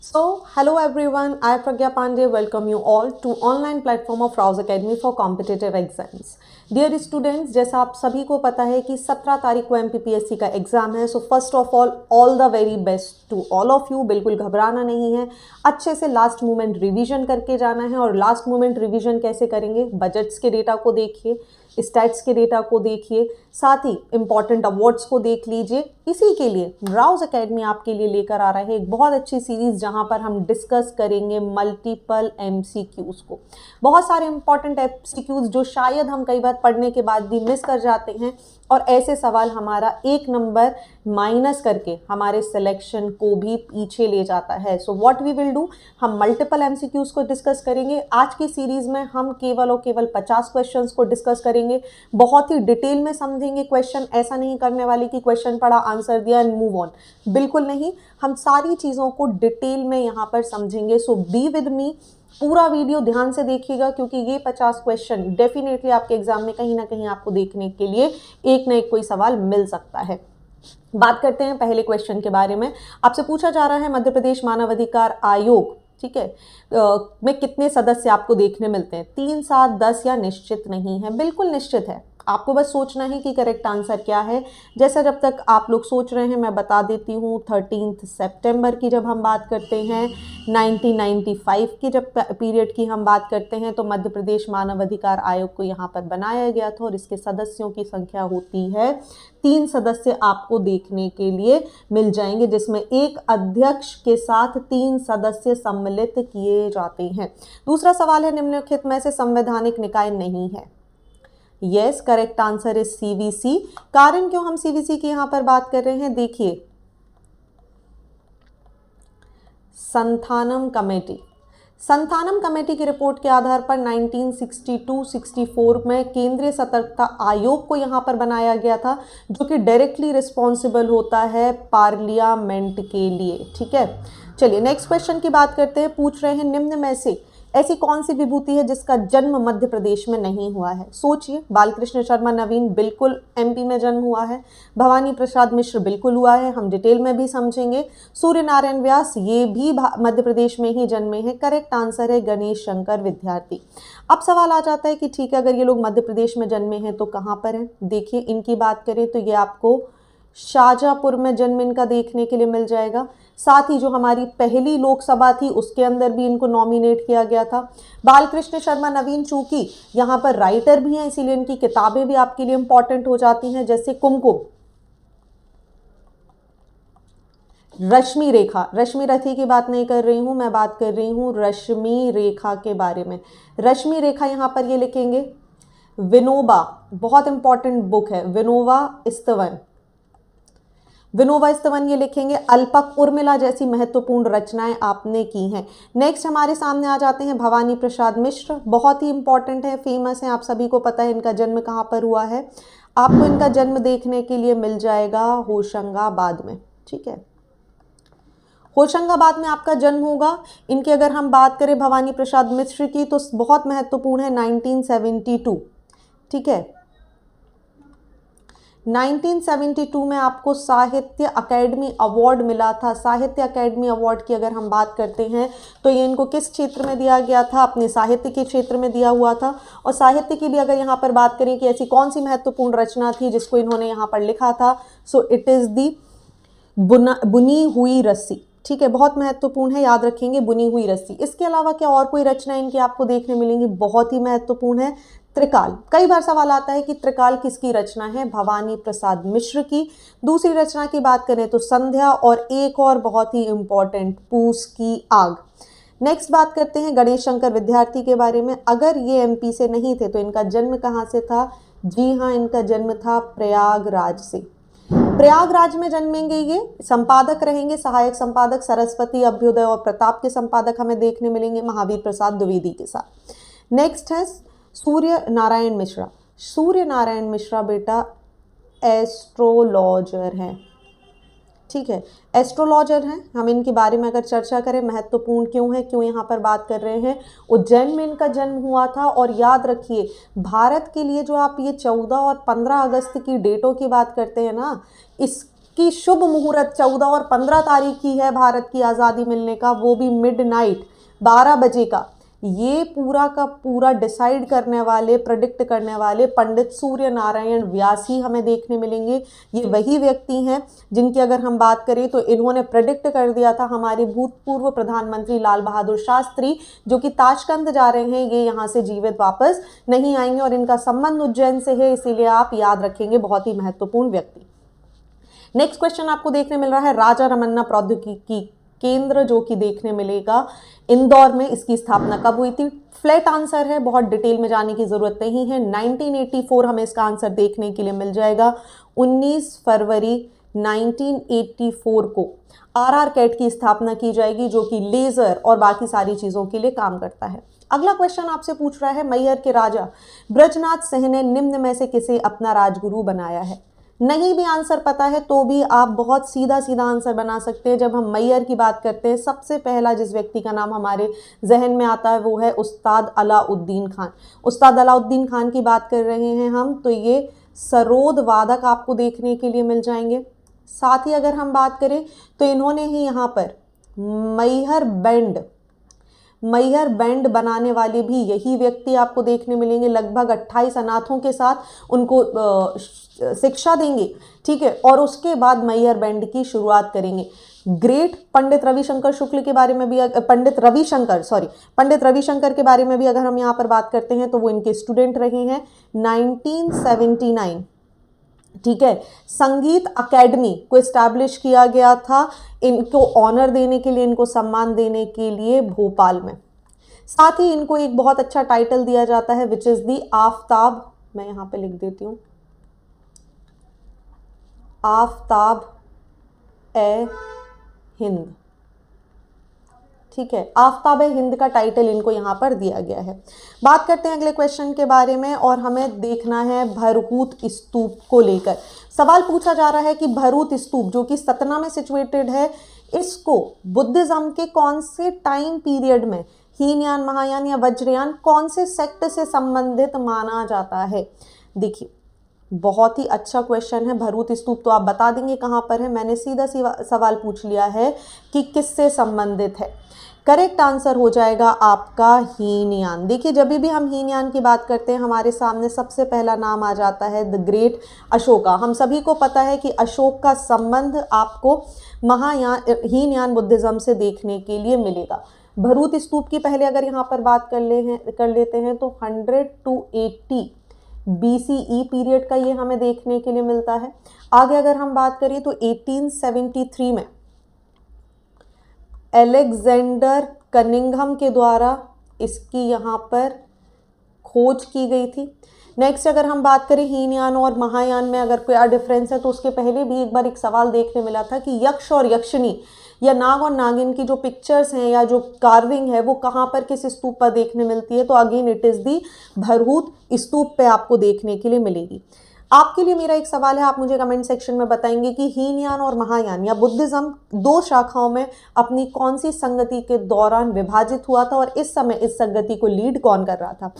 Hello everyone, I Pragya Pandey welcome you all to online platform of Rouse Academy for competitive exams. Dear students, जैसा आप सभी को पता है कि 17 तारीख को MPPSC का एग्जाम है. So first of all the very best to all of you. बिल्कुल घबराना नहीं है, अच्छे से लास्ट मोमेंट रिवीजन करके जाना है. और लास्ट मोमेंट रिवीजन कैसे करेंगे? बजट्स के डेटा को देखिए, स्टैट्स के डेटा को देखिए, साथ ही इंपॉर्टेंट अवार्ड्स को देख लीजिए. इसी के लिए राउज एकेडमी आपके लिए लेकर आ रहा है एक बहुत अच्छी सीरीज जहां पर हम डिस्कस करेंगे मल्टीपल एमसीक्यूज को. बहुत सारे इंपॉर्टेंट एमसीक्यूज जो शायद हम कई बार पढ़ने के बाद भी मिस कर जाते हैं, और ऐसे सवाल हमारा एक नंबर माइनस करके हमारे सिलेक्शन को भी पीछे ले जाता है. So what we will do, हम मल्टीपल एमसीक्यूज को डिस्कस करेंगे. आज की सीरीज में हम केवल और केवल 50 क्वेश्चंस को डिस्कस करेंगे. बहुत ही डिटेल में समझेंगे क्वेश्चन. ऐसा नहीं करने वाली कि क्वेश्चन पढ़ा, आंसर दिया एंड मूव ऑन. बिल्कुल नहीं, हम सारी चीज़ों को डिटेल में यहाँ पर समझेंगे. सो बी विद मी, पूरा वीडियो ध्यान से देखिएगा, क्योंकि ये 50 क्वेश्चन डेफिनेटली आपके एग्जाम में कहीं ना कहीं आपको देखने के लिए एक ना एक कोई सवाल मिल सकता है. बात करते हैं पहले क्वेश्चन के बारे में. आपसे पूछा जा रहा है मध्य प्रदेश मानवाधिकार आयोग, ठीक है, में कितने सदस्य आपको देखने मिलते हैं? 3, 7, 10 या निश्चित नहीं है? बिल्कुल निश्चित है. आपको बस सोचना है कि करेक्ट आंसर क्या है. जैसा जब तक आप लोग सोच रहे हैं मैं बता देती हूँ. 13 सितंबर की जब हम बात करते हैं, 1995 की जब पीरियड की हम बात करते हैं, तो मध्य प्रदेश मानवाधिकार आयोग को यहाँ पर बनाया गया था. और इसके सदस्यों की संख्या होती है 3 सदस्य आपको देखने के लिए मिल जाएंगे, जिसमें एक अध्यक्ष के साथ 3 सदस्य सम्मिलित किए जाते हैं. दूसरा सवाल है, निम्नलिखित में से संवैधानिक निकाय नहीं है? Yes, correct answer is CVC. कारण क्यों हम सीवीसी की यहां पर बात कर रहे हैं? देखिए, संथानम कमेटी की रिपोर्ट के आधार पर 1962-64 में केंद्रीय सतर्कता आयोग को यहां पर बनाया गया था, जो कि डायरेक्टली रिस्पॉन्सिबल होता है पार्लियामेंट के लिए. ठीक है, चलिए नेक्स्ट क्वेश्चन की बात करते हैं. पूछ रहे हैं, निम्न में से ऐसी कौन सी विभूति है जिसका जन्म मध्य प्रदेश में नहीं हुआ है? सोचिए. बालकृष्ण शर्मा नवीन बिल्कुल एमपी में जन्म हुआ है. भवानी प्रसाद मिश्र बिल्कुल हुआ है, हम डिटेल में भी समझेंगे. सूर्य नारायण व्यास ये भी मध्य प्रदेश में ही जन्मे हैं. करेक्ट आंसर है गणेश शंकर विद्यार्थी. अब सवाल आ जाता है कि ठीक है, अगर ये लोग मध्य प्रदेश में जन्मे हैं तो कहाँ पर हैं? देखिए, इनकी बात करें तो ये आपको शाजापुर में जन्म इनका देखने के लिए मिल जाएगा. साथ ही जो हमारी पहली लोकसभा थी उसके अंदर भी इनको नॉमिनेट किया गया था. बालकृष्ण शर्मा नवीन चूंकि यहाँ पर राइटर भी हैं, इसीलिए इनकी किताबें भी आपके लिए इंपॉर्टेंट हो जाती हैं, जैसे कुमकुम, रश्मि रेखा. रश्मि रथी की बात नहीं कर रही हूँ, मैं बात कर रही हूँ रश्मि रेखा के बारे में. रश्मि रेखा यहाँ पर ये लिखेंगे. विनोबा, बहुत इंपॉर्टेंट बुक है विनोबा स्तवन ये लिखेंगे. अल्पक उर्मिला जैसी महत्वपूर्ण रचनाएं आपने की हैं. नेक्स्ट हमारे सामने आ जाते हैं भवानी प्रसाद मिश्र. बहुत ही इंपॉर्टेंट है, फेमस है, आप सभी को पता है इनका जन्म कहाँ पर हुआ है. आपको इनका जन्म देखने के लिए मिल जाएगा होशंगाबाद में. ठीक है, होशंगाबाद में आपका जन्म होगा. इनकी अगर हम बात करें भवानी प्रसाद मिश्र की, तो बहुत महत्वपूर्ण है 1972. ठीक है, 1972 में आपको साहित्य अकेडमी अवार्ड मिला था. साहित्य अकेडमी अवार्ड की अगर हम बात करते हैं तो ये इनको किस क्षेत्र में दिया गया था? अपने साहित्य के क्षेत्र में दिया हुआ था. और साहित्य की भी अगर यहाँ पर बात करें कि ऐसी कौन सी महत्वपूर्ण रचना थी जिसको इन्होंने यहाँ पर लिखा था, सो इट इज़ दी बुनी हुई रस्सी. ठीक है, बहुत महत्वपूर्ण है, याद रखेंगे, बुनी हुई रस्सी. इसके अलावा क्या और कोई रचना इनकी आपको देखने मिलेंगी? बहुत ही महत्वपूर्ण है त्रिकाल. कई बार सवाल आता है कि त्रिकाल किसकी रचना है? भवानी प्रसाद मिश्र की. दूसरी रचना की बात करें तो संध्या, और एक और बहुत ही इंपॉर्टेंट, पूस की आग. नेक्स्ट बात करते हैं गणेश शंकर विद्यार्थी के बारे में. अगर ये एमपी से नहीं थे तो इनका जन्म कहाँ से था? जी हाँ, इनका जन्म था प्रयागराज से. प्रयागराज में जन्मेंगे. ये संपादक रहेंगे, सहायक संपादक. सरस्वती, अभ्युदय और प्रताप के संपादक हमें देखने मिलेंगे महावीर प्रसाद द्विवेदी के साथ. नेक्स्ट है सूर्य नारायण मिश्रा. सूर्य नारायण मिश्रा बेटा एस्ट्रोलॉजर हैं. ठीक है, एस्ट्रोलॉजर हैं. हम इनके बारे में अगर चर्चा करें, महत्वपूर्ण क्यों है, क्यों यहाँ पर बात कर रहे हैं? उज्जैन में इनका जन्म हुआ था. और याद रखिए, भारत के लिए जो आप ये 14 और 15 अगस्त की डेटों की बात करते हैं ना, इस कि शुभ मुहूर्त 14 और 15 तारीख की है भारत की आज़ादी मिलने का, वो भी मिडनाइट 12 बजे का। ये पूरा का पूरा डिसाइड करने वाले, प्रेडिक्ट करने वाले पंडित सूर्य नारायण व्यास ही हमें देखने मिलेंगे। ये वही व्यक्ति हैं जिनकी अगर हम बात करें तो इन्होंने प्रेडिक्ट कर दिया था हमारे भूतपूर्व प्रधानमंत्री लाल बहादुर शास्त्री, जो कि ताशकंद जा रहे हैं, ये यहाँ से जीवित वापस नहीं आएंगे और इनका संबंध उज्जैन से है, इसीलिए आप याद रखेंगे, बहुत ही महत्वपूर्ण व्यक्ति। नेक्स्ट क्वेश्चन आपको देखने मिल रहा है राजा रमन्ना प्रौद्योगिकी केंद्र, जो कि देखने मिलेगा इंदौर में, इसकी स्थापना कब हुई थी? फ्लैट आंसर है, बहुत डिटेल में जाने की जरूरत नहीं है। 1984 हमें इसका आंसर देखने के लिए मिल जाएगा। 19 फरवरी 1984 को आरआर कैट की स्थापना की जाएगी, जो कि लेजर और बाकी सारी चीजों के लिए काम करता है। अगला क्वेश्चन आपसे पूछ रहा है मैहर के राजा ब्रजनाथ सिंह ने निम्न में से किसे अपना राजगुरु बनाया है? नहीं भी आंसर पता है तो भी आप बहुत सीधा सीधा आंसर बना सकते हैं। जब हम मैहर की बात करते हैं, सबसे पहला जिस व्यक्ति का नाम हमारे जहन में आता है वो है उस्ताद अलाउद्दीन खान। उस्ताद अलाउद्दीन खान की बात कर रहे हैं हम, तो ये सरोद वादक आपको देखने के लिए मिल जाएंगे। साथ ही अगर हम बात करें तो इन्होंने ही यहाँ पर मैहर बैंड बनाने वाले भी यही व्यक्ति आपको देखने मिलेंगे। लगभग 28 अनाथों के साथ उनको शिक्षा देंगे, ठीक है, और उसके बाद मैहर बैंड की शुरुआत करेंगे। ग्रेट पंडित रविशंकर शुक्ल के बारे में भी, पंडित रविशंकर के बारे में भी अगर हम यहाँ पर बात करते हैं तो वो इनके स्टूडेंट रहे हैं 1979, ठीक है। संगीत अकेडमी को एस्टैब्लिश किया गया था इनको ऑनर देने के लिए, इनको सम्मान देने के लिए भोपाल में। साथ ही इनको एक बहुत अच्छा टाइटल दिया जाता है विच इज दी आफ्ताब, मैं यहाँ पे लिख देती हूँ, आफ्ताब ए हिंद, ठीक है, आफ्ताब ए हिंद का टाइटल इनको यहाँ पर दिया गया है। बात करते हैं अगले क्वेश्चन के बारे में और हमें देखना है भरहूत स्तूप को लेकर। सवाल पूछा जा रहा है कि भरहूत स्तूप जो कि सतना में सिचुएटेड है, इसको बुद्धिज्म के कौन से टाइम पीरियड में, हीनयान, महायान या वज्रयान, कौन से सेक्ट से संबंधित माना जाता है? देखिए बहुत ही अच्छा क्वेश्चन है। भरहूत स्तूप तो आप बता देंगे कहाँ पर है, मैंने सीधा सवाल पूछ लिया है कि किससे संबंधित है। करेक्ट आंसर हो जाएगा आपका हीनयान। देखिए जब भी हम हीनयान की बात करते हैं हमारे सामने सबसे पहला नाम आ जाता है द ग्रेट अशोका। हम सभी को पता है कि अशोक का संबंध आपको हीनयान बुद्धिज्म से देखने के लिए मिलेगा। भरहूत स्तूप की पहले अगर यहाँ पर बात कर लेते हैं तो 100 to 80 BCE पीरियड का ये हमें देखने के लिए मिलता है। आगे अगर हम बात करें तो 1873 में एलेक्जेंडर कनिंघम के द्वारा इसकी यहाँ पर खोज की गई थी। नेक्स्ट अगर हम बात करें हीनयान और महायान में अगर क्या डिफरेंस है तो उसके पहले भी एक बार एक सवाल देखने मिला था कि यक्ष और यक्षिणी या नाग और नागिन की जो पिक्चर्स हैं या जो कार्विंग है वो कहाँ पर किस स्तूप पर देखने मिलती है, तो again it is the Bharhut stupa पे आपको देखने के लिए मिलेगी। आपके लिए मेरा एक सवाल है, आप मुझे कमेंट सेक्शन में बताएंगे कि हीनयान और महायान या बुद्धिज्म दो शाखाओं में अपनी कौन सी संगति के दौरान विभाजित हुआ था और इस समय इस संगति को लीड कौन कर रहा था।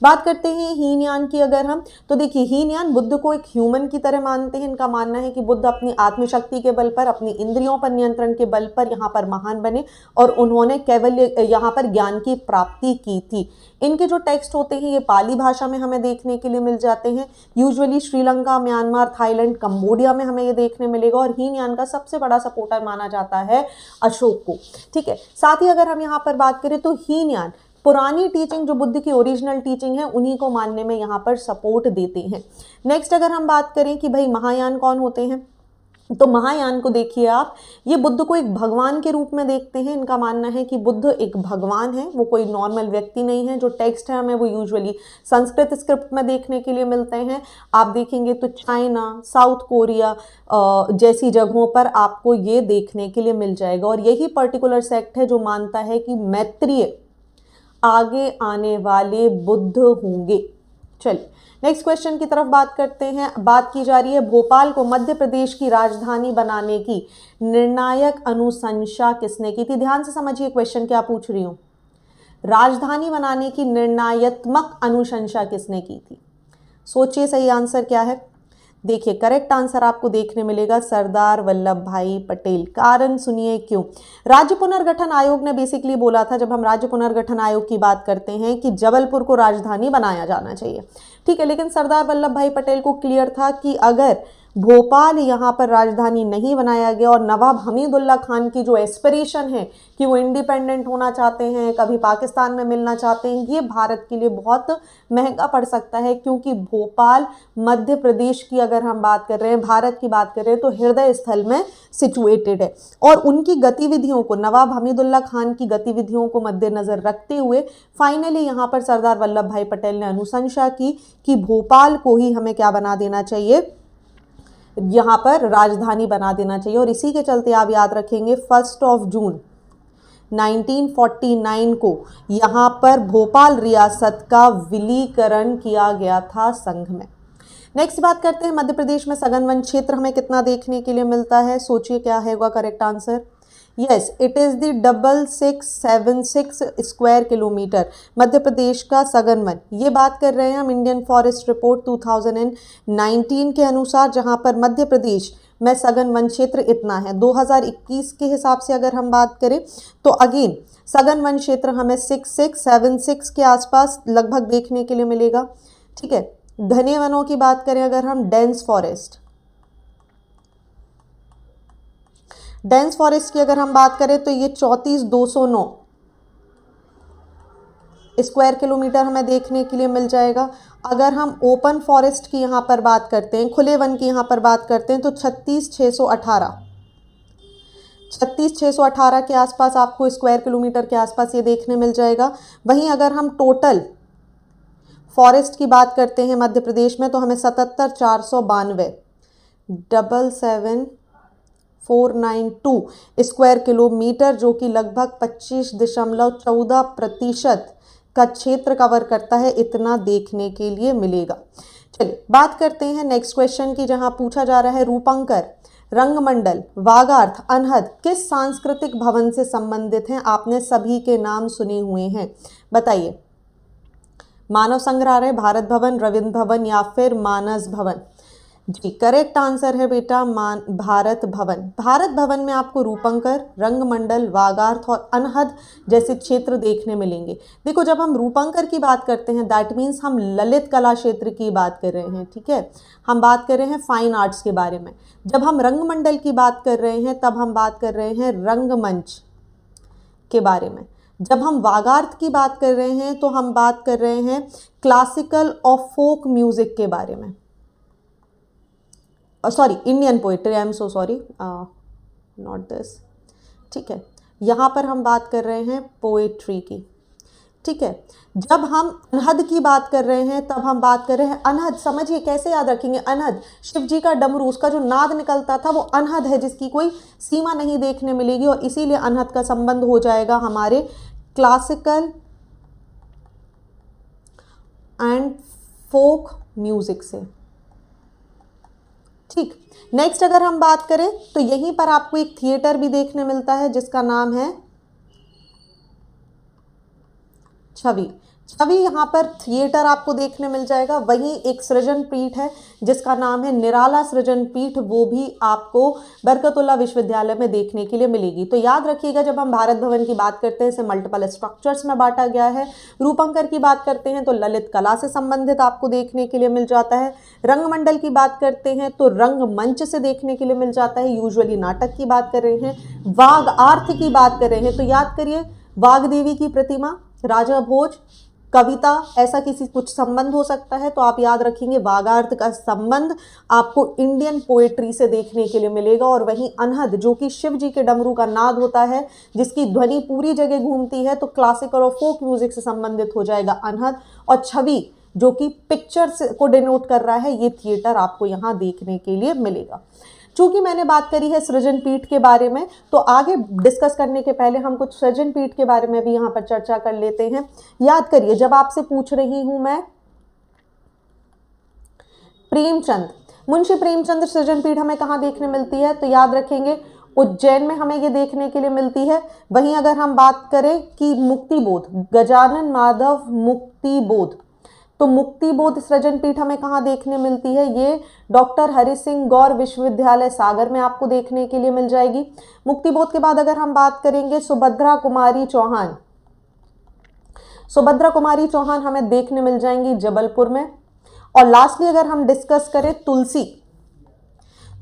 बात करते हैं हीनयान की अगर हम, तो देखिए हीनयान बुद्ध को एक ह्यूमन की तरह मानते हैं। इनका मानना है कि बुद्ध अपनी आत्मशक्ति के बल पर, अपनी इंद्रियों पर नियंत्रण के बल पर यहाँ पर महान बने और उन्होंने केवल यहाँ पर ज्ञान की प्राप्ति की थी। इनके जो टेक्स्ट होते हैं ये पाली भाषा में हमें देखने के लिए मिल जाते हैं। Usually Sri Lanka, Myanmar, Thailand, Cambodia में हमें ये देखने मिलेगा और हीनयान का सबसे बड़ा सपोर्टर माना जाता है अशोक को, ठीक है। साथ ही अगर हम यहाँ पर बात करें तो हीनयान पुरानी टीचिंग जो बुद्ध की ओरिजिनल टीचिंग है उन्हीं को मानने में यहाँ पर सपोर्ट देते हैं। नेक्स्ट अगर हम बात करें कि भाई महायान कौन होते हैं, तो महायान को देखिए आप, ये बुद्ध को एक भगवान के रूप में देखते हैं। इनका मानना है कि बुद्ध एक भगवान है, वो कोई नॉर्मल व्यक्ति नहीं है। जो टेक्स्ट है हमें वो यूजुअली संस्कृत स्क्रिप्ट में देखने के लिए मिलते हैं। आप देखेंगे तो चाइना, साउथ कोरिया जैसी जगहों पर आपको ये देखने के लिए मिल जाएगा और यही पर्टिकुलर सेक्ट है जो मानता है कि मैत्रेय आगे आने वाले बुद्ध होंगे। चलिए नेक्स्ट क्वेश्चन की तरफ बात करते हैं। बात की जा रही है भोपाल को मध्य प्रदेश की राजधानी बनाने की निर्णायक अनुशंसा किसने की थी। ध्यान से समझिए क्वेश्चन क्या पूछ रही हूं। राजधानी बनाने की निर्णयात्मक अनुशंसा किसने की थी? सोचिए सही आंसर क्या है। देखिए करेक्ट आंसर आपको देखने मिलेगा सरदार वल्लभ भाई पटेल। कारण सुनिए क्यों। राज्य पुनर्गठन आयोग ने बेसिकली बोला था, जब हम राज्य पुनर्गठन आयोग की बात करते हैं, कि जबलपुर को राजधानी बनाया जाना चाहिए, ठीक है। लेकिन सरदार वल्लभ भाई पटेल को क्लियर था कि अगर भोपाल यहाँ पर राजधानी नहीं बनाया गया और नवाब हमीदुल्ला खान की जो एस्पिरेशन है कि वो इंडिपेंडेंट होना चाहते हैं, कभी पाकिस्तान में मिलना चाहते हैं, ये भारत के लिए बहुत महंगा पड़ सकता है, क्योंकि भोपाल मध्य प्रदेश की अगर हम बात कर रहे हैं, भारत की बात कर रहे हैं, तो हृदय स्थल में सिचुएटेड है। और उनकी गतिविधियों को, नवाब हमीदुल्ला खान की गतिविधियों को मद्देनजर रखते हुए फाइनली यहाँ पर सरदार वल्लभ भाई पटेल ने अनुशंसा की कि भोपाल को ही हमें क्या बना देना चाहिए, यहाँ पर राजधानी बना देना चाहिए। और इसी के चलते आप याद रखेंगे 1 जून 1949 को यहाँ पर भोपाल रियासत का विलीकरण किया गया था संघ में। नेक्स्ट बात करते हैं, मध्य प्रदेश में सघन वन क्षेत्र हमें कितना देखने के लिए मिलता है, सोचिए क्या होगा correct answer. Yes, it is the 6676 square kilometre Madhya Pradesh का सघन वन। ये बात कर रहे हैं हम इंडियन फॉरेस्ट रिपोर्ट 2019 के अनुसार, जहां पर मध्य प्रदेश में सघन वन क्षेत्र इतना है। 2021 के हिसाब से अगर हम बात करें तो अगेन सघन वन क्षेत्र हमें 6676 के आसपास लगभग देखने के लिए मिलेगा, ठीक है। घने वनों की बात करें अगर हम, डेंस फॉरेस्ट की अगर हम बात करें तो ये 34,209 स्क्वायर किलोमीटर हमें देखने के लिए मिल जाएगा। अगर हम ओपन फॉरेस्ट की यहाँ पर बात करते हैं, खुले वन की यहाँ पर बात करते हैं, तो 36,618 के आसपास आपको स्क्वायर किलोमीटर के आसपास ये देखने मिल जाएगा। वहीं अगर हम टोटल फॉरेस्ट की बात करते हैं मध्य प्रदेश में, तो हमें 77,492 स्क्वायर किलोमीटर, जो कि लगभग 25.14% का क्षेत्र कवर करता है, इतना देखने के लिए मिलेगा। चलिए बात करते हैं नेक्स्ट क्वेश्चन की, जहां पूछा जा रहा है रूपंकर, रंगमंडल, वागार्थ, अनहद किस सांस्कृतिक भवन से संबंधित हैं। आपने सभी के नाम सुने हुए हैं, बताइए। मानव संग्रहालय, भारत भवन, रविंद्र भवन या फिर मानस भवन। जी करेक्ट आंसर है बेटा भारत भवन। भारत भवन में आपको रूपंकर, रंगमंडल, वागार्थ और अनहद जैसे क्षेत्र देखने मिलेंगे। देखो जब हम रूपंकर की बात करते हैं, दैट मीन्स हम ललित कला क्षेत्र की बात कर रहे हैं, ठीक है, हम बात कर रहे हैं फाइन आर्ट्स के बारे में। जब हम रंगमंडल की बात कर रहे हैं, तब हम बात कर रहे हैं रंगमंच के बारे में। जब हम वागार्थ की बात कर रहे हैं, तो हम बात कर रहे हैं क्लासिकल और फोक म्यूजिक के बारे में, sorry Indian poetry, I am so sorry, not this, ठीक है। यहाँ पर हम बात कर रहे हैं पोएट्री की, ठीक है। जब हम अनहद की बात कर रहे हैं, तब हम बात कर रहे हैं अनहद, समझिए कैसे याद रखेंगे। अनहद शिव जी का डमरू, उसका जो नाद निकलता था वो अनहद है, जिसकी कोई सीमा नहीं देखने मिलेगी, और इसीलिए अनहद का संबंध हो जाएगा हमारे क्लासिकल एंड फोक म्यूजिक से, ठीक। नेक्स्ट अगर हम बात करें तो यहीं पर आपको एक थिएटर भी देखने मिलता है जिसका नाम है छवि। छवि यहाँ पर थिएटर आपको देखने मिल जाएगा। वहीं एक सृजन पीठ है जिसका नाम है निराला सृजन पीठ, वो भी आपको बरकतुल्ला विश्वविद्यालय में देखने के लिए मिलेगी। तो याद रखिएगा, जब हम भारत भवन की बात करते हैं, इसे मल्टीपल स्ट्रक्चर्स में बांटा गया है। रूपंकर की बात करते हैं तो ललित कला से संबंधित आपको देखने के लिए मिल जाता है। रंगमंडल की बात करते हैं तो रंगमंच से देखने के लिए मिल जाता है, यूजुअली नाटक की बात कर रहे हैं। वाग आर्थ की बात कर रहे हैं तो याद करिए वाग देवी की प्रतिमा, राजा भोज, कविता, ऐसा किसी कुछ संबंध हो सकता है, तो आप याद रखेंगे वागार्थ का संबंध आपको इंडियन पोएट्री से देखने के लिए मिलेगा। और वहीं अनहद जो कि शिव जी के डमरू का नाद होता है, जिसकी ध्वनि पूरी जगह घूमती है, तो क्लासिकल और फोक म्यूजिक से संबंधित हो जाएगा अनहद। और छवि जो कि पिक्चर को डिनोट कर रहा है, ये थिएटर आपको यहाँ देखने के लिए मिलेगा। चूंकि मैंने बात करी है सृजन पीठ के बारे में, तो आगे डिस्कस करने के पहले हम कुछ सृजन पीठ के बारे में भी यहाँ पर चर्चा कर लेते हैं। याद करिए, जब आपसे पूछ रही हूं मैं प्रेमचंद, मुंशी प्रेमचंद सृजन पीठ हमें कहाँ देखने मिलती है, तो याद रखेंगे उज्जैन में हमें ये देखने के लिए मिलती है। वहीं अगर हम बात करें कि मुक्तिबोध, गजानन माधव मुक्तिबोध, तो मुक्तिबोध सृजन पीठ हमें कहाँ देखने मिलती है? ये डॉक्टर हरि सिंह गौर विश्वविद्यालय सागर में आपको देखने के लिए मिल जाएगी। मुक्तिबोध के बाद अगर हम बात करेंगे सुभद्रा कुमारी चौहान, सुभद्रा कुमारी चौहान हमें देखने मिल जाएंगी जबलपुर में। और लास्टली अगर हम डिस्कस करें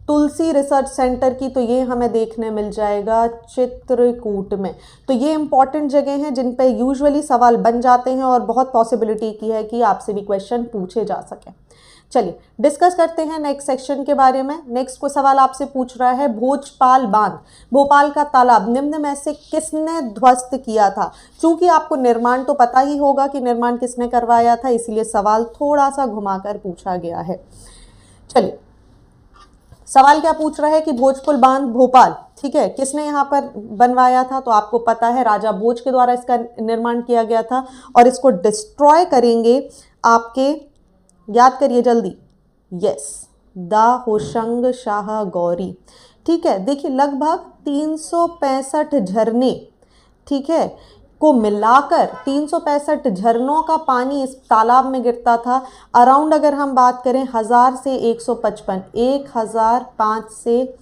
तुलसी रिसर्च सेंटर की, तो ये हमें देखने मिल जाएगा चित्रकूट में। तो ये इंपॉर्टेंट जगह हैं जिन पे यूजुअली सवाल बन जाते हैं और बहुत पॉसिबिलिटी की है कि आपसे भी क्वेश्चन पूछे जा सके। चलिए डिस्कस करते हैं नेक्स्ट सेक्शन के बारे में। नेक्स्ट को सवाल आपसे पूछ रहा है भोजपाल बांध, भोपाल का तालाब निम्न में से किसने ध्वस्त किया था? चूंकि आपको निर्माण तो पता ही होगा कि निर्माण किसने करवाया था, इसलिए सवाल थोड़ा सा घुमाकर पूछा गया है। चलिए सवाल क्या पूछ रहा है कि भोजपुर बांध भोपाल, ठीक है, किसने यहाँ पर बनवाया था? तो आपको पता है राजा भोज के द्वारा इसका निर्माण किया गया था। और इसको डिस्ट्रॉय करेंगे आपके, याद करिए जल्दी, यस, द होशंग शाह गौरी। ठीक है, देखिए लगभग 365 झरने, ठीक है, को मिलाकर 365 झरनों का पानी इस तालाब में गिरता था। अराउंड अगर हम बात करें 1000 से 155, 1005 से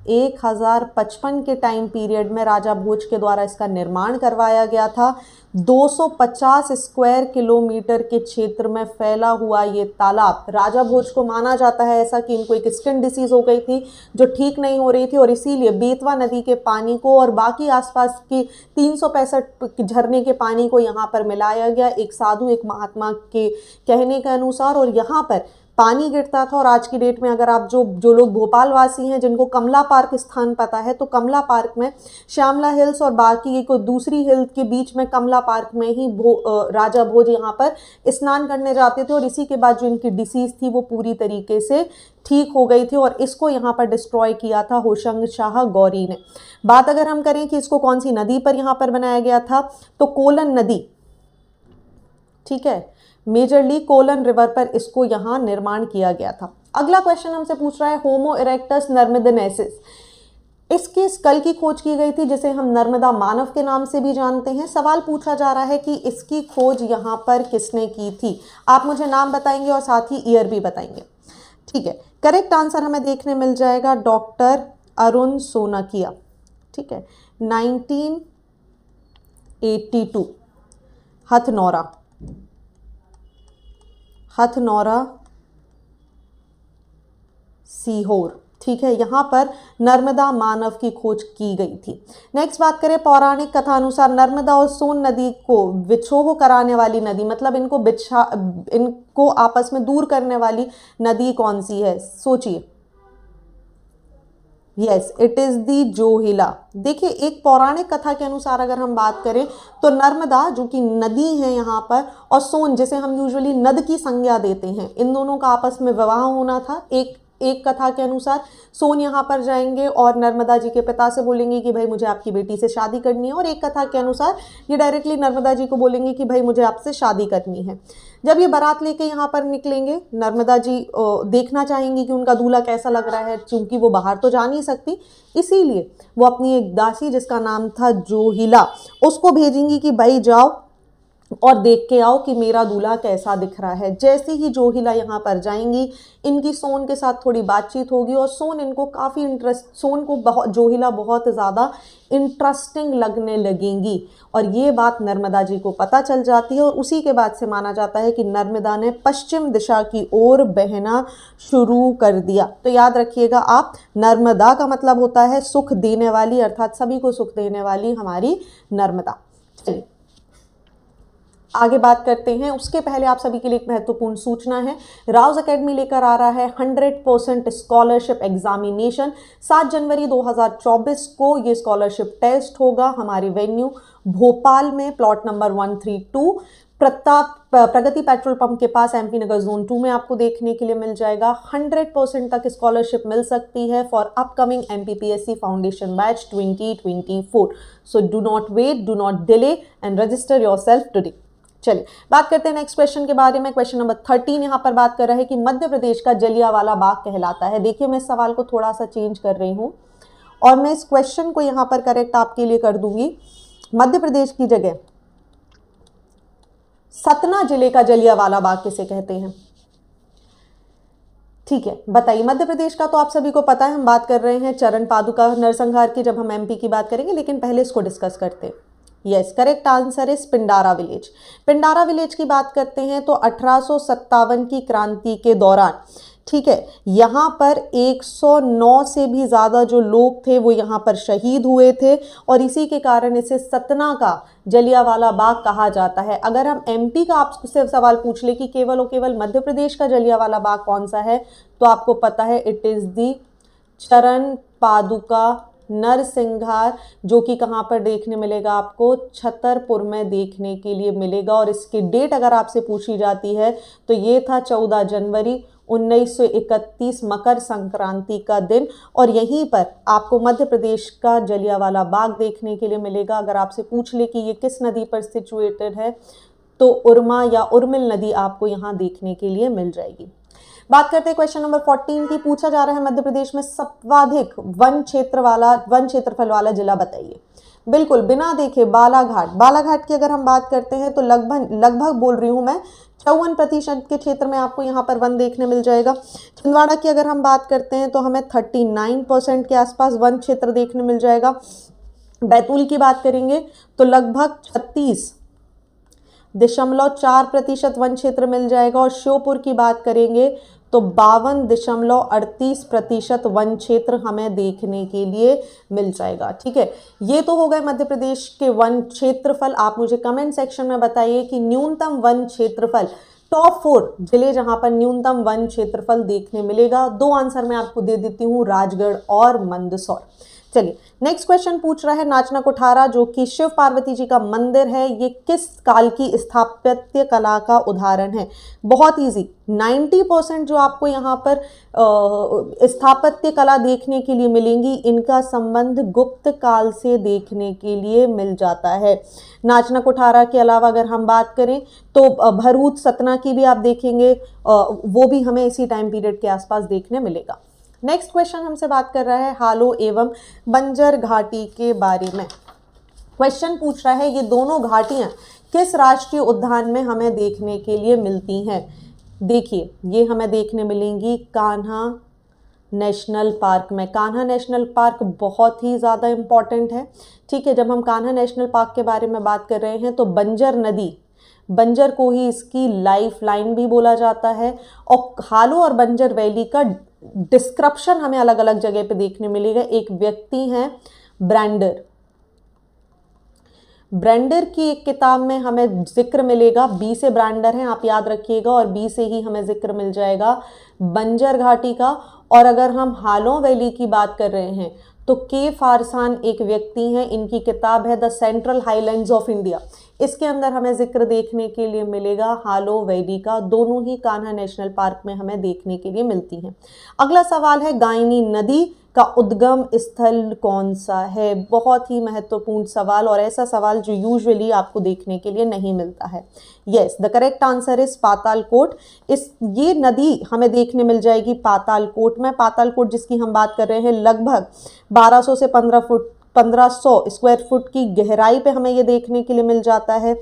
1055 के टाइम पीरियड में राजा भोज के द्वारा इसका निर्माण करवाया गया था। 250 स्क्वायर किलोमीटर के क्षेत्र में फैला हुआ ये तालाब, राजा भोज को माना जाता है ऐसा कि इनको एक स्किन डिसीज हो गई थी जो ठीक नहीं हो रही थी, और इसीलिए बेतवा नदी के पानी को और बाकी आसपास की 365 झरने के पानी को यहाँ पर मिलाया गया एक साधु, एक महात्मा के कहने के अनुसार, और यहाँ पर पानी गिरता था। और आज की डेट में अगर आप जो लोग भोपाल वासी हैं जिनको कमला पार्क स्थान पता है, तो कमला पार्क में श्यामला हिल्स और बाकी एक दूसरी हिल के बीच में कमला पार्क में ही राजा भोज यहाँ पर स्नान करने जाते थे, और इसी के बाद जो इनकी डिसीज थी वो पूरी तरीके से ठीक हो गई थी, और इसको यहाँ पर डिस्ट्रॉय किया था होशंग शाह गौरी ने। बात अगर हम करें कि इसको कौन सी नदी पर यहाँ पर बनाया गया था, तो कोलन नदी, ठीक है, मेजरली कोलन रिवर पर इसको यहाँ निर्माण किया गया था। अगला क्वेश्चन हमसे पूछ रहा है होमो इरेक्टस नर्मदेनेसिस, इसके स्कल की खोज की गई थी जिसे हम नर्मदा मानव के नाम से भी जानते हैं। सवाल पूछा जा रहा है कि इसकी खोज यहाँ पर किसने की थी? आप मुझे नाम बताएंगे और साथ ही ईयर भी बताएंगे। ठीक है, करेक्ट आंसर हमें देखने मिल जाएगा डॉक्टर अरुण सोनाकिया, ठीक है, 1982, हथनौरा सीहोर, ठीक है, यहाँ पर नर्मदा मानव की खोज की गई थी। नेक्स्ट बात करें पौराणिक कथा अनुसार नर्मदा और सोन नदी को विछोह कराने वाली नदी, मतलब इनको आपस में दूर करने वाली नदी कौन सी है? सोचिए। Yes, it is the Johilla. देखिए एक पौराणिक कथा के अनुसार अगर हम बात करें तो नर्मदा जो कि नदी है यहाँ पर, और सोन जिसे हम यूजुअली नद की संज्ञा देते हैं, इन दोनों का आपस में विवाह होना था। एक कथा के अनुसार सोन यहाँ पर जाएंगे और नर्मदा जी के पिता से बोलेंगे कि भाई मुझे आपकी बेटी से शादी करनी है, और एक कथा के अनुसार ये डायरेक्टली नर्मदा जी को बोलेंगे कि भाई मुझे आपसे शादी करनी है। जब ये बारात लेके यहाँ पर निकलेंगे, नर्मदा जी देखना चाहेंगी कि उनका दूल्हा कैसा लग रहा है, क्योंकि वो बाहर तो जा नहीं सकती, इसीलिए वो अपनी एक दासी जिसका नाम था जोहिला, उसको भेजेंगी कि भाई जाओ और देख के आओ कि मेरा दूल्हा कैसा दिख रहा है। जैसे ही जोहिला यहाँ पर जाएंगी, इनकी सोन के साथ थोड़ी बातचीत होगी और सोन को जोहिला बहुत ज़्यादा इंटरेस्टिंग लगने लगेंगी, और ये बात नर्मदा जी को पता चल जाती है, और उसी के बाद से माना जाता है कि नर्मदा ने पश्चिम दिशा की ओर बहना शुरू कर दिया। तो याद रखिएगा आप, नर्मदा का मतलब होता है सुख देने वाली, अर्थात सभी को सुख देने वाली हमारी नर्मदा। चलिए आगे बात करते हैं। उसके पहले आप सभी के लिए एक महत्वपूर्ण सूचना है, राउज एकेडमी लेकर आ रहा है 100% स्कॉलरशिप एग्जामिनेशन। 7 जनवरी 2024 को ये स्कॉलरशिप टेस्ट होगा। हमारी वेन्यू भोपाल में प्लॉट नंबर 132 प्रगति पेट्रोल पंप के पास एमपी नगर जोन 2 में आपको देखने के लिए मिल जाएगा। 100% तक स्कॉलरशिप मिल सकती है for upcoming MPPSC foundation batch 2024। So do not wait, do not delay and register yourself today. चलिए बात करते हैं नेक्स्ट क्वेश्चन के बारे में। क्वेश्चन नंबर 13 यहाँ पर बात कर रहा है कि मध्य प्रदेश का जलियांवाला बाग कहलाता है। देखिए मैं इस सवाल को थोड़ा सा चेंज कर रही हूँ और मैं इस क्वेश्चन को यहाँ पर करेक्ट आपके लिए कर दूंगी। मध्य प्रदेश की जगह सतना जिले का जलियांवाला बाग किसे कहते हैं? ठीक है, बताइए। मध्य प्रदेश का तो आप सभी को पता है, हम बात कर रहे हैं चरण पादुका नरसंहार की, जब हम एमपी की बात करेंगे, लेकिन पहले इसको डिस्कस करते हैं। Yes, correct answer is Pindara village. Pindara village की बात करते हैं तो 1857 की क्रांति के दौरान, ठीक है, यहाँ पर 109 से भी ज़्यादा जो लोग थे वो यहाँ पर शहीद हुए थे, और इसी के कारण इसे सतना का जलियांवाला बाग कहा जाता है। अगर हम एमपी का आपसे सवाल पूछ ले कि केवल और केवल मध्य प्रदेश का जलियांवाला बाग कौन सा है, तो आपको पता है इट इज़ दी चरण पादुका नरसंहार, जो कि कहाँ पर देखने मिलेगा आपको? छतरपुर में देखने के लिए मिलेगा। और इसकी डेट अगर आपसे पूछी जाती है तो ये था 14 जनवरी 1931, मकर संक्रांति का दिन, और यहीं पर आपको मध्य प्रदेश का जलियांवाला बाग देखने के लिए मिलेगा। अगर आपसे पूछ ले कि ये किस नदी पर सिचुएटेड है, तो उर्मा या उर्मिल नदी आपको यहाँ देखने के लिए मिल जाएगी। बात करते हैं क्वेश्चन नंबर 14 की। पूछा जा रहा है मध्य प्रदेश में सर्वाधिक वन क्षेत्रफल वाला जिला बताइए। बिल्कुल बिना देखे बालाघाट। बालाघाट की अगर हम बात करते हैं तो लगभग बोल रही हूं मैं 54% के क्षेत्र में आपको यहाँ पर वन देखने मिल जाएगा। छिंदवाड़ा की अगर हम बात करते हैं तो हमें 39% के आसपास वन क्षेत्र देखने मिल जाएगा। बैतूल की बात करेंगे तो लगभग 36.4% वन क्षेत्र मिल जाएगा। और श्योपुर की बात करेंगे तो 52.38% वन क्षेत्र हमें देखने के लिए मिल जाएगा। ठीक है, ये तो हो गए मध्य प्रदेश के वन क्षेत्रफल। आप मुझे कमेंट सेक्शन में बताइए कि न्यूनतम वन क्षेत्रफल, टॉप 4 जिले जहां पर न्यूनतम वन क्षेत्रफल देखने मिलेगा। 2 आंसर मैं आपको दे देती हूँ, राजगढ़ और मंदसौर। चलिए, नेक्स्ट क्वेश्चन पूछ रहा है नाचना कोठारा, जो कि शिव पार्वती जी का मंदिर है, ये किस काल की स्थापत्य कला का उदाहरण है? बहुत इजी, 90% जो आपको यहाँ पर स्थापत्य कला देखने के लिए मिलेंगी, इनका संबंध गुप्त काल से देखने के लिए मिल जाता है। नाचना कोठारा के अलावा अगर हम बात करें तो भरूच सतना की भी आप देखेंगे, वो भी हमें इसी टाइम पीरियड के आसपास देखने मिलेगा। नेक्स्ट क्वेश्चन हमसे बात कर रहा है हालो एवं बंजर घाटी के बारे में। क्वेश्चन पूछ रहा है ये दोनों घाटियां किस राष्ट्रीय उद्यान में हमें देखने के लिए मिलती हैं? देखिए, ये हमें देखने मिलेंगी कान्हा नेशनल पार्क में। कान्हा नेशनल पार्क बहुत ही ज़्यादा इम्पॉर्टेंट है। ठीक है, जब हम कान्हा नेशनल पार्क के बारे में बात कर रहे हैं तो बंजर नदी, बंजर को ही इसकी लाइफ लाइन भी बोला जाता है। और हालो और बंजर वैली का डिस्क्रिप्शन हमें अलग अलग जगह पे देखने मिलेगा। एक व्यक्ति हैं ब्रैंडर, ब्रैंडर की एक किताब में हमें जिक्र मिलेगा, बी से ब्रैंडर हैं, आप याद रखिएगा, और बी से ही हमें जिक्र मिल जाएगा बंजर घाटी का। और अगर हम हालों वैली की बात कर रहे हैं तो के फारसान एक व्यक्ति हैं, इनकी किताब है the central highlands of India, इसके अंदर हमें जिक्र देखने के लिए मिलेगा हालो वैली का। दोनों ही कान्हा नेशनल पार्क में हमें देखने के लिए मिलती हैं। अगला सवाल है गायनी नदी का उद्गम स्थल कौन सा है? बहुत ही महत्वपूर्ण सवाल, और ऐसा सवाल जो यूजुअली आपको देखने के लिए नहीं मिलता है। Yes, the correct answer is Patalkot. ये नदी हमें देखने मिल जाएगी पातालकोट में। पातालकोट जिसकी हम बात कर रहे हैं, लगभग 1200 से 1500 स्क्वायर फुट की गहराई पे हमें ये देखने के लिए मिल जाता है।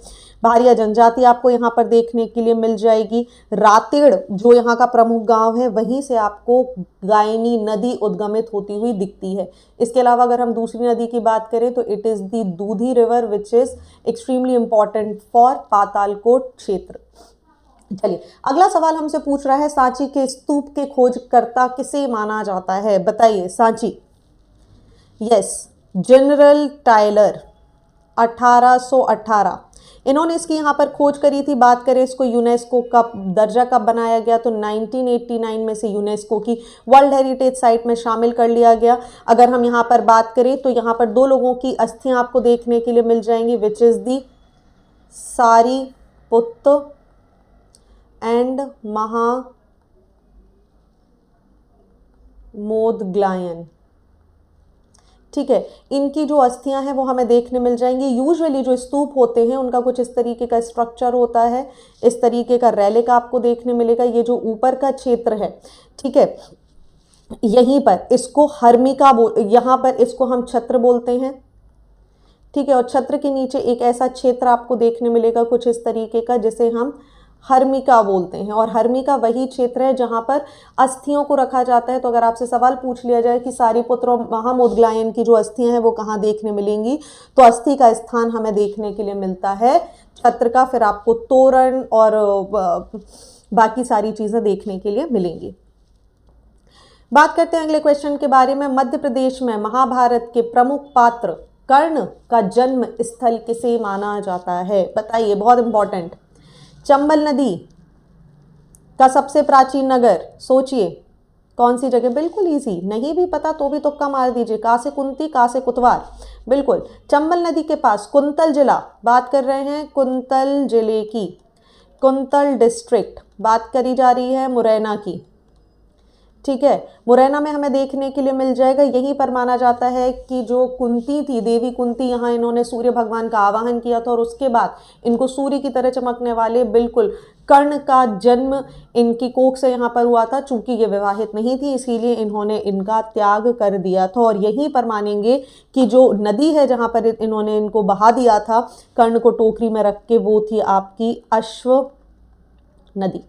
भारिया जनजाति आपको यहाँ पर देखने के लिए मिल जाएगी। रातेड़ जो यहाँ का प्रमुख गांव है, वहीं से आपको गायनी नदी उद्गमित होती हुई दिखती है। इसके अलावा अगर हम दूसरी नदी की बात करें तो it is the Dudhi river which is extremely important for Patalkot क्षेत्र। चलिए, अगला सवाल हमसे पूछ रहा है सांची के स्तूप के खोजकर्ता किसे माना जाता है? बताइए। सांची, यस, जनरल टायलर, 1818 इन्होंने इसकी यहाँ पर खोज करी थी। बात करें इसको यूनेस्को का दर्जा कब बनाया गया, तो 1989 में से यूनेस्को की वर्ल्ड हेरिटेज साइट में शामिल कर लिया गया। अगर हम यहाँ पर बात करें तो यहाँ पर 2 लोगों की अस्थियाँ आपको देखने के लिए मिल जाएंगी, which is the Sariputta and Mahamoggallana. ठीक है, इनकी जो अस्थियां हैं वो हमें देखने मिल जाएंगी। यूजुअली जो स्तूप होते हैं उनका कुछ इस तरीके का स्ट्रक्चर होता है, इस तरीके का रेलिक आपको देखने मिलेगा। ये जो ऊपर का क्षेत्र है, ठीक है, यहीं पर इसको हर्मिका यहाँ पर इसको हम छत्र बोलते हैं। ठीक है। और छत्र के नीचे एक ऐसा क्षेत्र आपको देखने मिलेगा कुछ इस तरीके का, जिसे हम हर्मिका बोलते हैं। और हर्मिका वही क्षेत्र है जहां पर अस्थियों को रखा जाता है। तो अगर आपसे सवाल पूछ लिया जाए कि सारीपुत्र और महामोदग्लायन की जो अस्थियां हैं वो कहाँ देखने मिलेंगी, तो अस्थि का स्थान हमें देखने के लिए मिलता है छत्र का। फिर आपको तोरण और बाकी सारी चीजें देखने के लिए मिलेंगी। बात करते हैं अगले क्वेश्चन के बारे में। मध्य प्रदेश में महाभारत के प्रमुख पात्र कर्ण का जन्म स्थल किसे माना जाता है? बताइए, बहुत इंपॉर्टेंट। चंबल नदी का सबसे प्राचीन नगर, सोचिए कौन सी जगह? बिल्कुल इजी, नहीं भी पता तो भी तुक्का मार दीजिए। का से कुंती, का से कुतवार, बिल्कुल चंबल नदी के पास कुंतल जिला, बात कर रहे हैं कुंतल जिले की, कुंतल डिस्ट्रिक्ट बात करी जा रही है मुरैना की, ठीक है। मुरैना में हमें देखने के लिए मिल जाएगा। यहीं पर माना जाता है कि जो कुंती थी, देवी कुंती, यहाँ इन्होंने सूर्य भगवान का आवाहन किया था और उसके बाद इनको सूर्य की तरह चमकने वाले बिल्कुल कर्ण का जन्म इनकी कोख से यहाँ पर हुआ था। चूंकि ये विवाहित नहीं थी इसीलिए इन्होंने इनका त्याग कर दिया था। और यहीं पर मानेंगे कि जो नदी है जहाँ पर इन्होंने इनको बहा दिया था कर्ण को टोकरी में रख के, वो थी आपकी अश्व नदी,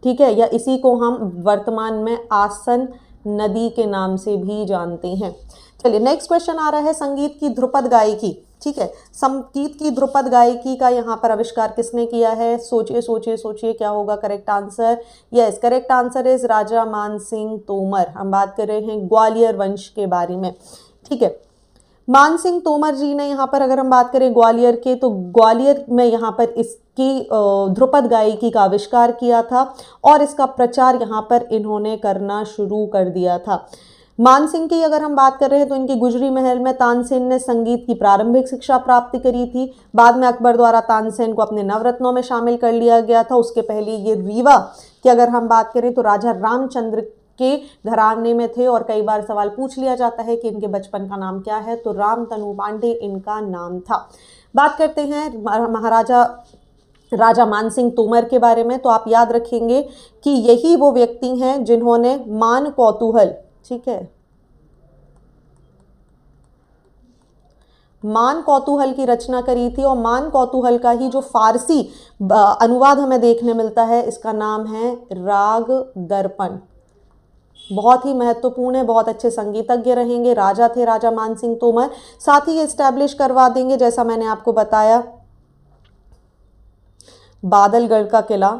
ठीक है। या इसी को हम वर्तमान में आसन नदी के नाम से भी जानते हैं। चलिए नेक्स्ट क्वेश्चन आ रहा है संगीत की ध्रुपद गायकी, ठीक है। संगीत की ध्रुपद गायकी का यहाँ पर आविष्कार किसने किया है? सोचिए सोचिए सोचिए, क्या होगा correct answer? Yes, correct answer is Raja Mansingh Tomar. हम बात कर रहे हैं ग्वालियर वंश के बारे में, ठीक है। मानसिंह तोमर जी ने यहाँ पर अगर हम बात करें ग्वालियर के, तो ग्वालियर में यहाँ पर इसकी ध्रुपद गायकी का आविष्कार किया था और इसका प्रचार यहाँ पर इन्होंने करना शुरू कर दिया था। मानसिंह की अगर हम बात कर रहे हैं तो इनकी गुजरी महल में तानसेन ने संगीत की प्रारंभिक शिक्षा प्राप्त करी थी। बाद में अकबर द्वारा तानसेन को अपने नवरत्नों में शामिल कर लिया गया था। उसके पहले ये रीवा की अगर हम बात करें तो राजा रामचंद्र के घराने में थे। और कई बार सवाल पूछ लिया जाता है कि इनके बचपन का नाम क्या है, तो रामतनु पांडे इनका नाम था। बात करते हैं राजा मानसिंह तोमर के बारे में, तो आप याद रखेंगे कि यही वो व्यक्ति हैं जिन्होंने मान कौतूहल, ठीक है, मान कौतूहल की रचना करी थी। और मान कौतूहल का ही जो फारसी अनुवाद हमें देखने मिलता है, इसका नाम है राग दर्पण। बहुत ही महत्वपूर्ण है, बहुत अच्छे संगीतज्ञ रहेंगे, राजा थे राजा मानसिंह तोमर। साथ ही एस्टैब्लिश करवा देंगे, जैसा मैंने आपको बताया, बादलगढ़ का किला,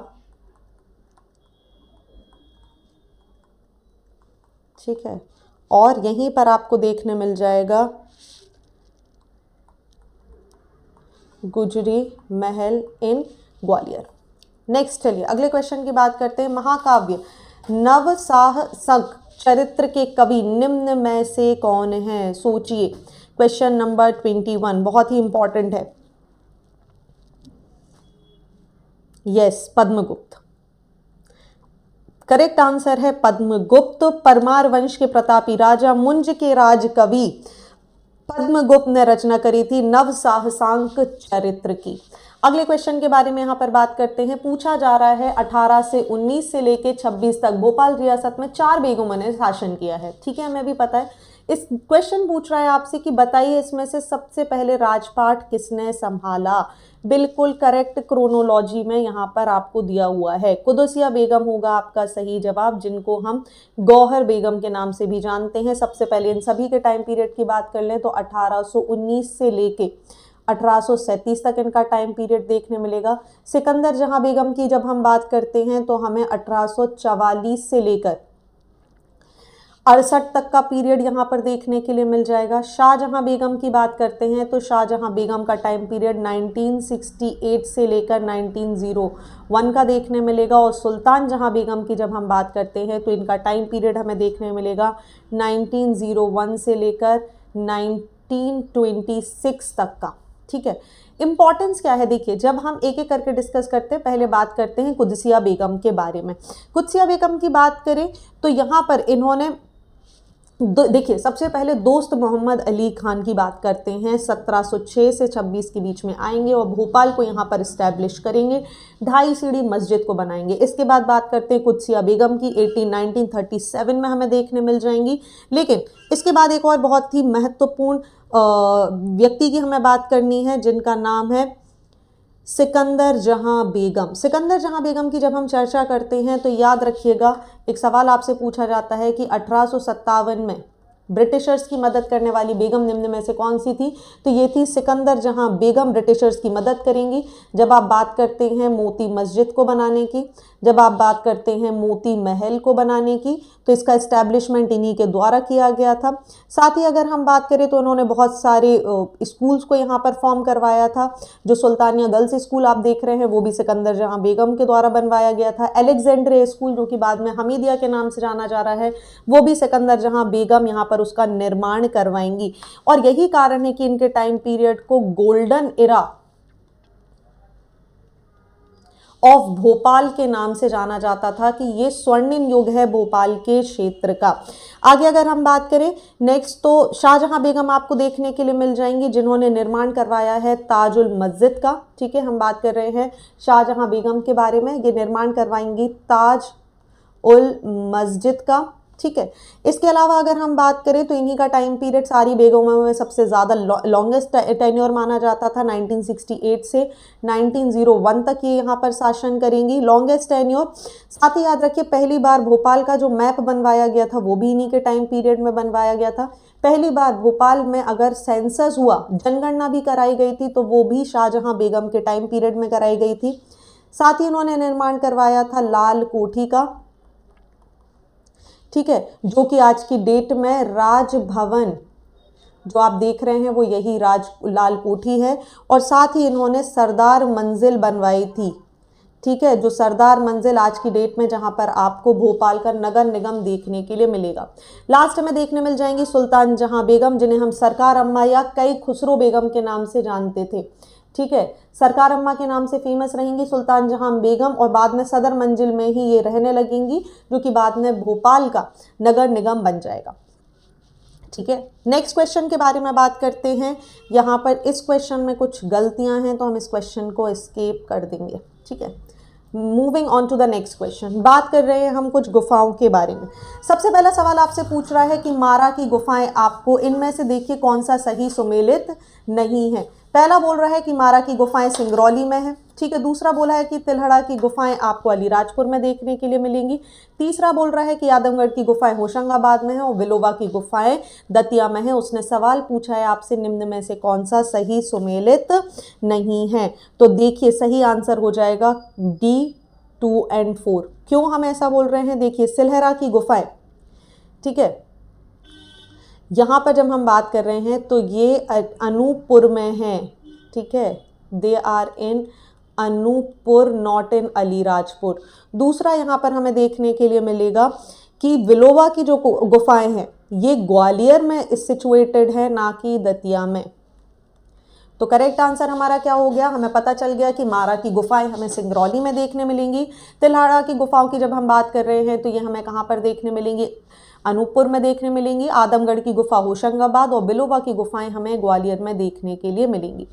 ठीक है। और यहीं पर आपको देखने मिल जाएगा गुजरी महल इन ग्वालियर। नेक्स्ट चलिए अगले क्वेश्चन की बात करते हैं। महाकाव्य नवसाहसक चरित्र के कवि निम्न में से कौन है? सोचिए, क्वेश्चन नंबर 21 बहुत ही इंपॉर्टेंट है। यस, पद्मगुप्त, करेक्ट आंसर है पद्मगुप्त। परमार वंश के प्रतापी राजा मुंज के राज कवि पद्मगुप्त ने रचना करी थी नवसाहसांक चरित्र की। अगले क्वेश्चन के बारे में यहाँ पर बात करते हैं। पूछा जा रहा है 18 से 19 से लेके 26 तक भोपाल रियासत में 4 बेगमों ने शासन किया है, ठीक है, हमें भी पता है। इस क्वेश्चन पूछ रहा है आपसे कि बताइए इसमें से सबसे पहले राजपाट किसने संभाला? बिल्कुल करेक्ट क्रोनोलॉजी में यहाँ पर आपको दिया हुआ है। कुदसिया बेगम होगा आपका सही जवाब, जिनको हम गौहर बेगम के नाम से भी जानते हैं। सबसे पहले इन सभी के टाइम पीरियड की बात कर लें तो 1819 से लेके 1837 तक इनका टाइम पीरियड देखने मिलेगा। सिकंदर जहां बेगम की जब हम बात करते हैं तो हमें 1844 से लेकर 68 तक का पीरियड यहाँ पर देखने के लिए मिल जाएगा। शाहजहां बेगम की बात करते हैं तो शाहजहां बेगम का टाइम पीरियड 1968 से लेकर 1901 का देखने मिलेगा। और सुल्तान जहां बेगम की जब हम बात करते हैं तो इनका टाइम पीरियड हमें देखने मिलेगा 1901 से लेकर 1926 तक का, ठीक है। इंपॉर्टेंस क्या है देखिए, जब हम एक एक करके डिस्कस करते हैं, पहले बात करते हैं कुदसिया बेगम के बारे में। कुदसिया बेगम की बात करें तो यहाँ पर इन्होंने देखिए, सबसे पहले दोस्त मोहम्मद अली खान की बात करते हैं। 1706 से 26 के बीच में आएंगे और भोपाल को यहाँ पर इस्टेब्लिश करेंगे, 2.5 सीढ़ी मस्जिद को बनाएंगे। इसके बाद बात करते हैं कुत्सिया बेगम की, 1937 में हमें देखने मिल जाएंगी। लेकिन इसके बाद एक और बहुत ही महत्वपूर्ण व्यक्ति की हमें बात करनी है, जिनका नाम है सिकंदर जहां बेगम। सिकंदर जहां बेगम की जब हम चर्चा करते हैं तो याद रखिएगा, एक सवाल आपसे पूछा जाता है कि 1857 में ब्रिटिशर्स की मदद करने वाली बेगम निम्न में से कौन सी थी, तो ये थी सिकंदर जहां बेगम ब्रिटिशर्स की मदद करेंगी। जब आप बात करते हैं मोती मस्जिद को बनाने की, जब आप बात करते हैं मोती महल को बनाने की, तो इसका इस्टेब्लिशमेंट इन्हीं के द्वारा किया गया था। साथ ही अगर हम बात करें तो उन्होंने बहुत सारे स्कूल्स को यहाँ पर फॉर्म करवाया था। जो सुल्तानिया गर्ल्स स्कूल आप देख रहे हैं वो भी सिकंदर जहां बेगम के द्वारा बनवाया गया था। अलेक्जेंड्रिया स्कूल, जो कि बाद में हमीदिया के नाम से जाना जा रहा है, वो भी सिकंदर जहां बेगम यहाँ पर उसका निर्माण करवाएंगी। और यही कारण है कि इनके टाइम पीरियड को गोल्डन इरा ऑफ भोपाल के नाम से जाना जाता था, कि ये स्वर्णिम युग है भोपाल के क्षेत्र का। आगे अगर हम बात करें नेक्स्ट, तो शाहजहां बेगम आपको देखने के लिए मिल जाएंगी, जिन्होंने निर्माण करवाया है ताजुल मस्जिद का। ठीक है, हम बात कर रहे हैं शाहजहां बेगम के बारे में, ये निर्माण करवाएंगी ताज उल मस्जिद का। ठीक है, इसके अलावा अगर हम बात करें तो इन्हीं का टाइम पीरियड सारी बेगमों में सबसे ज़्यादा लॉन्गेस्ट टेन्योर माना जाता था। 1968 से 1901 तक ये यहाँ पर शासन करेंगी, लॉन्गेस्ट टेन्योर। साथ ही याद रखिए, पहली बार भोपाल का जो मैप बनवाया गया था वो भी इन्हीं के टाइम पीरियड में बनवाया गया था। पहली बार भोपाल में अगर सेंसस हुआ, जनगणना भी कराई गई थी, तो वो भी शाहजहां बेगम के टाइम पीरियड में कराई गई थी। साथ ही उन्होंने निर्माण करवाया था लाल कोठी का। ठीक है, जो कि आज की डेट में राजभवन जो आप देख रहे हैं वो यही लाल कोठी है। और साथ ही इन्होंने सरदार मंजिल बनवाई थी। ठीक है, जो सरदार मंजिल आज की डेट में जहां पर आपको भोपाल का नगर निगम देखने के लिए मिलेगा। लास्ट में देखने मिल जाएंगी सुल्तान जहां बेगम, जिन्हें हम सरकार अम्मा या कई खुसरो बेगम के नाम से जानते थे। ठीक है, सरकार अम्मा के नाम से फेमस रहेंगी सुल्तान जहां बेगम, और बाद में सदर मंजिल में ही ये रहने लगेंगी, जो कि बाद में भोपाल का नगर निगम बन जाएगा। ठीक है, नेक्स्ट क्वेश्चन के बारे में बात करते हैं। यहाँ पर इस क्वेश्चन में कुछ गलतियां हैं, तो हम इस क्वेश्चन को स्किप कर देंगे। ठीक है, moving on to the next question, बात कर रहे हैं हम कुछ गुफाओं के बारे में। सबसे पहला सवाल आपसे पूछ रहा है कि मारा की गुफाएं आपको इनमें से देखिए कौन सा सही सुमेलित नहीं है। पहला बोल रहा है कि मारा की गुफाएं सिंगरौली में है। ठीक है, दूसरा बोला है कि तिल्हड़ा की गुफाएं आपको अलीराजपुर में देखने के लिए मिलेंगी। तीसरा बोल रहा है कि आदमगढ़ की गुफाएं होशंगाबाद में है और विलोबा की गुफाएं दतिया में है। उसने सवाल पूछा है आपसे निम्न में से कौन सा सही सुमेलित नहीं है। तो देखिए सही आंसर हो जाएगा D, 2 और 4। क्यों हम ऐसा बोल रहे हैं, देखिए सिलहरा की गुफाएं, ठीक है, यहाँ पर जब हम बात कर रहे हैं तो ये अनूपपुर में है। ठीक है, they are in Anuppur, not in Alirajpur. दूसरा यहाँ पर हमें देखने के लिए मिलेगा कि विलोबा की जो गुफाएं हैं ये ग्वालियर में सिचुएटेड है, ना कि दतिया में। तो करेक्ट आंसर हमारा क्या हो गया, हमें पता चल गया कि मारा की गुफाएं हमें सिंगरौली में देखने मिलेंगी। तिल्हाड़ा की गुफाओं की जब हम बात कर रहे हैं तो ये हमें कहाँ पर देखने मिलेंगी, अनूपपुर में देखने मिलेंगी। आदमगढ़ की गुफा होशंगाबाद और बिलोबा की गुफाएं हमें ग्वालियर में देखने के लिए मिलेंगी।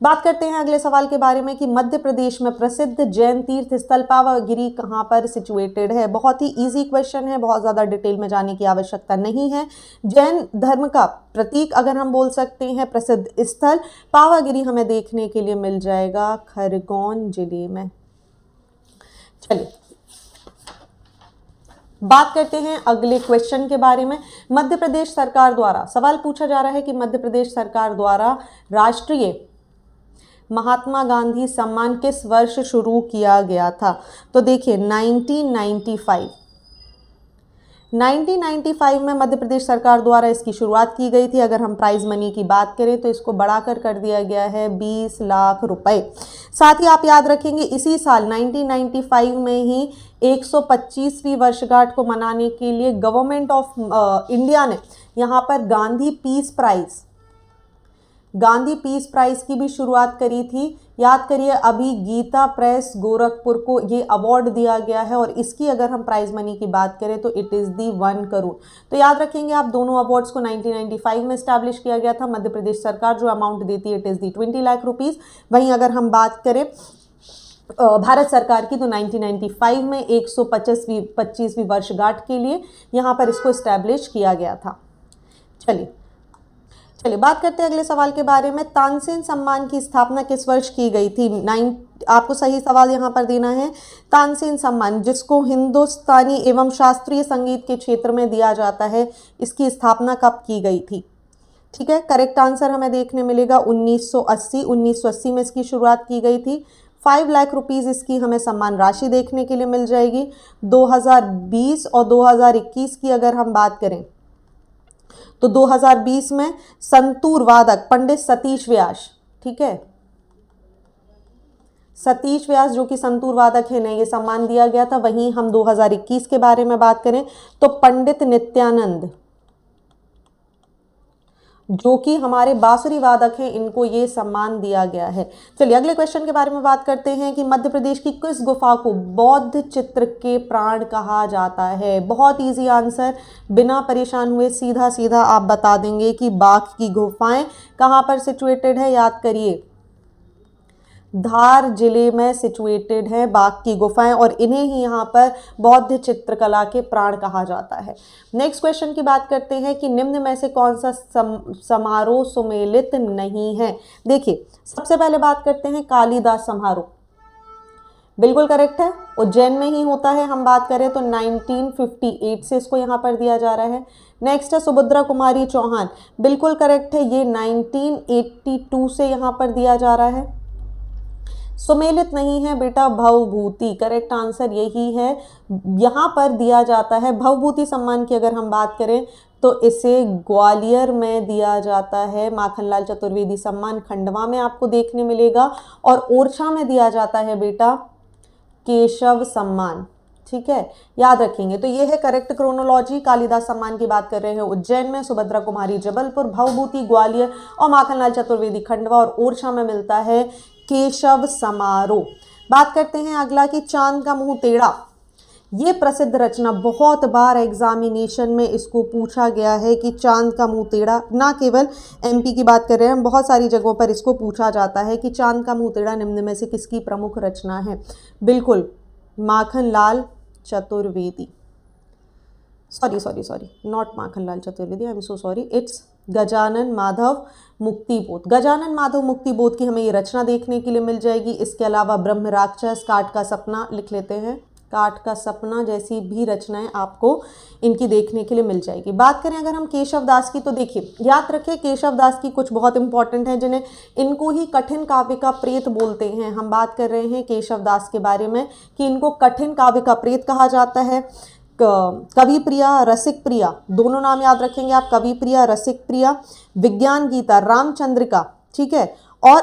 बात करते हैं अगले सवाल के बारे में कि मध्य प्रदेश में प्रसिद्ध जैन तीर्थ स्थल पावागिरी कहाँ पर सिचुएटेड है। बहुत ही इजी क्वेश्चन है, बहुत ज़्यादा डिटेल में जाने की आवश्यकता नहीं है। जैन धर्म का प्रतीक अगर हम बोल सकते हैं प्रसिद्ध स्थल पावागिरी हमें देखने के लिए मिल जाएगा खरगोन जिले में। चलिए बात करते हैं अगले क्वेश्चन के बारे में। मध्य प्रदेश सरकार द्वारा सवाल पूछा जा रहा है कि मध्य प्रदेश सरकार द्वारा राष्ट्रीय महात्मा गांधी सम्मान किस वर्ष शुरू किया गया था। तो देखिए 1995 में मध्य प्रदेश सरकार द्वारा इसकी शुरुआत की गई थी। अगर हम प्राइज मनी की बात करें तो इसको बढ़ाकर कर दिया गया है 20 लाख रुपए। साथ ही आप याद रखेंगे इसी साल 1995 में ही 125वीं वर्षगांठ को मनाने के लिए गवर्नमेंट ऑफ इंडिया ने यहाँ पर Gandhi peace prize Gandhi peace prize की भी शुरुआत करी थी। याद करिए, अभी गीता प्रेस गोरखपुर को ये अवार्ड दिया गया है और इसकी अगर हम प्राइज मनी की बात करें तो इट इज़ दी 1 करोड़। तो याद रखेंगे आप, दोनों अवार्ड्स को 1995 में स्टैब्लिश किया गया था। मध्य प्रदेश सरकार जो अमाउंट देती है it is the 20 lakh rupees. वहीं अगर हम बात करें भारत सरकार की तो 1995 में 125वीं वर्षगांठ के लिए यहाँ पर इसको इस्टेब्लिश किया गया था। चलिए बात करते हैं अगले सवाल के बारे में। तानसेन सम्मान की स्थापना किस वर्ष की गई थी? आपको सही सवाल यहाँ पर देना है। तानसेन सम्मान, जिसको हिंदुस्तानी एवं शास्त्रीय संगीत के क्षेत्र में दिया जाता है, इसकी स्थापना कब की गई थी? ठीक है, करेक्ट आंसर हमें देखने मिलेगा 1980 में इसकी शुरुआत की गई थी। 5 लाख रुपीज़ इसकी हमें सम्मान राशि देखने के लिए मिल जाएगी। 2020 और 2021 की अगर हम बात करें तो 2020 में संतूर वादक पंडित सतीश व्यास, ठीक है, सतीश व्यास जो कि संतूर वादक है, ने ये सम्मान दिया गया था। वहीं हम 2021 के बारे में बात करें तो पंडित नित्यानंद जो कि हमारे बांसुरी वादक हैं, इनको ये सम्मान दिया गया है। चलिए अगले क्वेश्चन के बारे में बात करते हैं कि मध्य प्रदेश की किस गुफा को बौद्ध चित्र के प्राण कहा जाता है? बहुत इजी आंसर, बिना परेशान हुए सीधा सीधा आप बता देंगे कि बाघ की गुफाएं कहाँ पर सिचुएटेड है। याद करिए, धार जिले में सिचुएटेड है बाघ की गुफाएं और इन्हें ही यहाँ पर बौद्ध चित्रकला के प्राण कहा जाता है। नेक्स्ट क्वेश्चन की बात करते हैं कि निम्न में से कौन सा समारोह सुमेलित नहीं है? देखिए, सबसे पहले बात करते हैं कालिदास समारोह, बिल्कुल करेक्ट है, उज्जैन में ही होता है। हम बात करें तो 1958 से इसको यहाँ पर दिया जा रहा है। नेक्स्ट है सुभद्रा कुमारी चौहान, बिल्कुल करेक्ट है, ये 1982 से यहाँ पर दिया जा रहा है। सुमेलित नहीं है बेटा भवभूति, करेक्ट आंसर यही है, यहाँ पर दिया जाता है। भवभूति सम्मान की अगर हम बात करें तो इसे ग्वालियर में दिया जाता है। माखनलाल चतुर्वेदी सम्मान खंडवा में आपको देखने मिलेगा और ओरछा में दिया जाता है बेटा केशव सम्मान, ठीक है, याद रखेंगे। तो ये है करेक्ट क्रोनोलॉजी। कालिदास सम्मान की बात कर रहे हैं उज्जैन में, सुभद्रा कुमारी जबलपुर, भवभूति ग्वालियर और माखनलाल चतुर्वेदी खंडवा और ओरछा में मिलता है केशव समारोह। बात करते हैं अगला कि चांद का मुंह टेढ़ा, ये प्रसिद्ध रचना, बहुत बार एग्जामिनेशन में इसको पूछा गया है कि चांद का मुंह टेढ़ा, ना केवल एमपी की बात कर रहे हैं हम, बहुत सारी जगहों पर इसको पूछा जाता है कि चांद का मुंह टेढ़ा निम्न में से किसकी प्रमुख रचना है? बिल्कुल Makhanlal Chaturvedi, sorry not Makhanlal Chaturvedi, I am so sorry, it's Gajanan Madhav Muktibodh. Gajanan Madhav Muktibodh की हमें ये रचना देखने के लिए मिल जाएगी। इसके अलावा ब्रह्म राक्षस, काट का सपना, लिख लेते हैं, काट का सपना जैसी भी रचनाएं आपको इनकी देखने के लिए मिल जाएगी। बात करें अगर हम केशव दास की, तो देखिए याद रखें केशव दास की कुछ बहुत इंपॉर्टेंट है जिन्हें इनको ही कठिन काव्य का प्रेत बोलते हैं। हम बात कर रहे हैं केशव दास के बारे में कि इनको कठिन काव्य का प्रेत कहा जाता है। कवि प्रिया, रसिक प्रिया, दोनों नाम याद रखेंगे आप, कवि प्रिया, रसिक प्रिया, विज्ञान गीता, रामचंद्रिका, ठीक है, और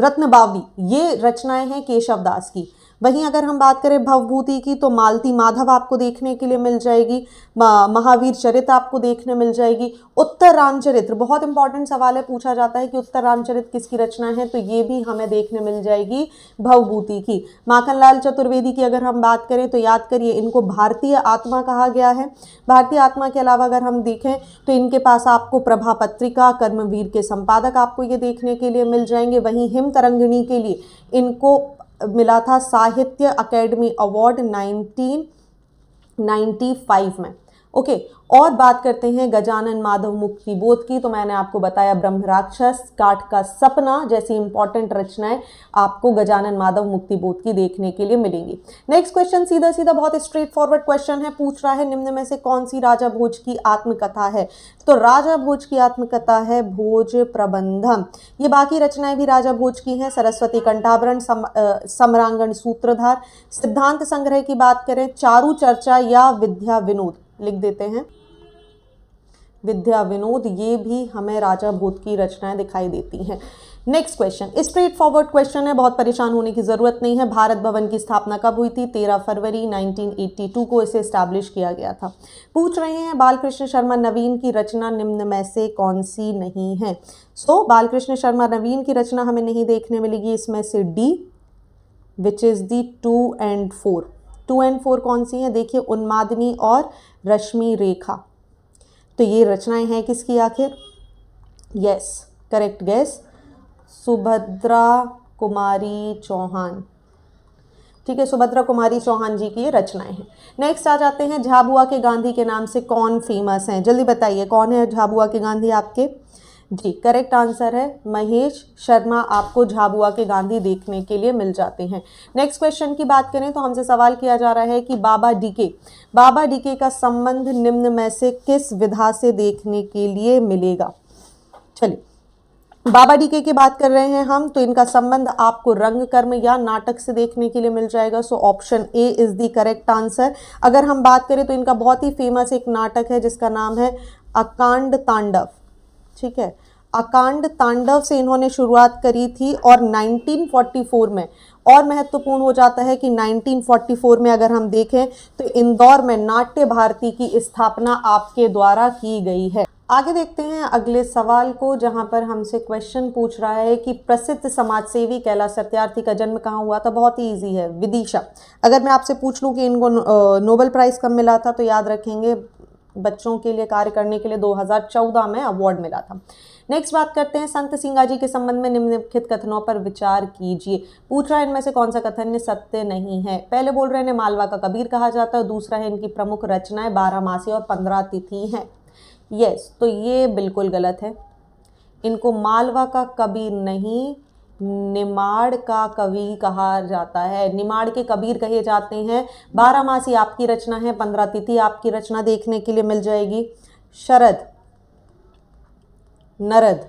रत्न बावली, ये रचनाएं हैं केशव दास की। वहीं अगर हम बात करें भवभूति की तो मालती माधव आपको देखने के लिए मिल जाएगी, महावीर चरित आपको देखने मिल जाएगी। उत्तर रामचरित्र, बहुत इंपॉर्टेंट सवाल है, पूछा जाता है कि उत्तर रामचरित किसकी रचना है, तो ये भी हमें देखने मिल जाएगी भवभूति की। माखनलाल चतुर्वेदी की अगर हम बात करें तो याद करिए इनको भारतीय आत्मा कहा गया है। भारतीय आत्मा के अलावा अगर हम देखें तो इनके पास आपको प्रभा पत्रिका, कर्मवीर के संपादक आपको ये देखने के लिए मिल जाएंगे। वहीं हिम तरंगिणी के लिए इनको मिला था साहित्य अकेडमी अवार्ड 1995 में, ओके। और बात करते हैं गजानन माधव मुक्तिबोध की, तो मैंने आपको बताया ब्रह्म राक्षस, काट का सपना जैसी इंपॉर्टेंट रचनाएं आपको गजानन माधव मुक्तिबोध की देखने के लिए मिलेंगी। नेक्स्ट क्वेश्चन सीधा सीधा बहुत स्ट्रेट फॉरवर्ड क्वेश्चन है, पूछ रहा है निम्न में से कौन सी राजा भोज की आत्मकथा है? तो राजा भोज की आत्मकथा है भोज प्रबंधम। ये बाकी रचनाएं भी राजा भोज की हैं, सरस्वती कंठाभरण, सम्रांगण सूत्रधार। सिद्धांत संग्रह की बात करें, चारु चर्चा या विद्या विनोद, लिख देते हैं विद्या विनोद, ये भी हमें राजा भोज की रचनाएं दिखाई देती हैं। Next question straight forward question है, बहुत परेशान होने की जरूरत नहीं है। भारत भवन की स्थापना कब हुई थी? 13 फरवरी 1982 को इसे एस्टैब्लिश किया गया था। पूछ रहे हैं बालकृष्ण शर्मा नवीन की रचना निम्न में से कौन सी नहीं है? बालकृष्ण शर्मा नवीन की रचना हमें नहीं देखने मिलेगी इसमें से D, which is the 2 and 4। 2 and 4 कौन सी हैं? देखिए, उन्मादिनी और रश्मि रेखा। तो ये रचनाएं हैं किसकी आखिर? Yes, correct guess, Subhadra Kumari Chauhan. ठीक है, सुभद्रा कुमारी चौहान जी की ये रचनाएं हैं। नेक्स्ट आ जाते हैं, झाबुआ के गांधी के नाम से कौन फेमस हैं? जल्दी बताइए, कौन है झाबुआ के गांधी आपके? जी, करेक्ट आंसर है महेश शर्मा। आपको झाबुआ के गांधी देखने के लिए मिल जाते हैं। नेक्स्ट क्वेश्चन की बात करें तो हमसे सवाल किया जा रहा है कि बाबा डीके का संबंध निम्न में से किस विधा से देखने के लिए मिलेगा? चलिए, बाबा डीके की बात कर रहे हैं हम, तो इनका संबंध आपको रंग कर्म या नाटक से देखने के लिए मिल जाएगा। So option A is the correct answer. अगर हम बात करें तो इनका बहुत ही फेमस एक नाटक है जिसका नाम है अकांड तांडव। ठीक है, अकांड तांडव से इन्होंने शुरुआत करी थी और 1944 में, और महत्वपूर्ण हो जाता है कि 1944 में अगर हम देखें तो इंदौर में नाट्य भारती की स्थापना आपके द्वारा की गई है। आगे देखते हैं अगले सवाल को, जहां पर हमसे क्वेश्चन पूछ रहा है कि प्रसिद्ध समाजसेवी कैलाश सत्यार्थी का जन्म कहाँ हुआ था? बहुत ही इजी है, विदिशा। अगर मैं आपसे पूछ लूं कि इनको नोबेल प्राइज कब मिला था, तो याद रखेंगे बच्चों के लिए कार्य करने के लिए 2014 में अवार्ड मिला था। नेक्स्ट बात करते हैं, संत सिंगाजी के संबंध में निम्नलिखित कथनों पर विचार कीजिए। पूछ रहा है इनमें से कौन सा कथन सत्य नहीं है? पहले बोल रहे हैं मालवा का कबीर कहा जाता है, दूसरा है इनकी प्रमुख रचनाएं 12 मासी और 15 तिथि हैं। यस, तो ये बिल्कुल गलत है। इनको मालवा का कबीर नहीं, निमाड़ का कवि कहा जाता है। निमाड़ के कबीर कहे जाते हैं। 12 मासी आपकी रचना है, 15 तिथि आपकी रचना देखने के लिए मिल जाएगी। शरद, नरद,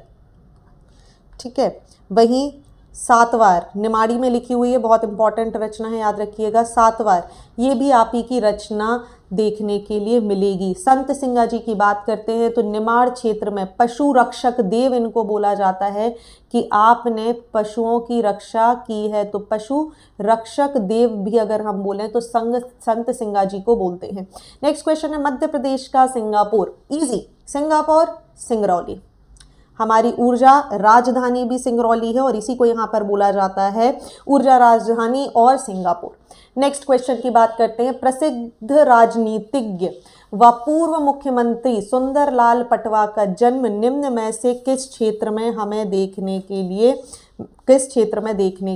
ठीक है। वहीं सातवार निमाड़ी में लिखी हुई है, बहुत इंपॉर्टेंट रचना है, याद रखिएगा। सातवार ये भी आप ही की रचना देखने के लिए मिलेगी। संत सिंगाजी की बात करते हैं तो निमाड़ क्षेत्र में पशु रक्षक देव इनको बोला जाता है कि आपने पशुओं की रक्षा की है, तो पशु रक्षक देव भी अगर हम बोलें तो संत सिंगाजी को बोलते हैं। नेक्स्ट क्वेश्चन है, मध्य प्रदेश का सिंगापुर। Easy, Singapore Singrauli. हमारी ऊर्जा राजधानी भी सिंगरौली है और इसी को यहाँ पर बोला जाता है ऊर्जा राजधानी और सिंगापुर। नेक्स्ट क्वेश्चन की बात करते हैं, प्रसिद्ध राजनीतिज्ञ व पूर्व मुख्यमंत्री सुंदरलाल पटवा का जन्म निम्न में से किस क्षेत्र में हमें देखने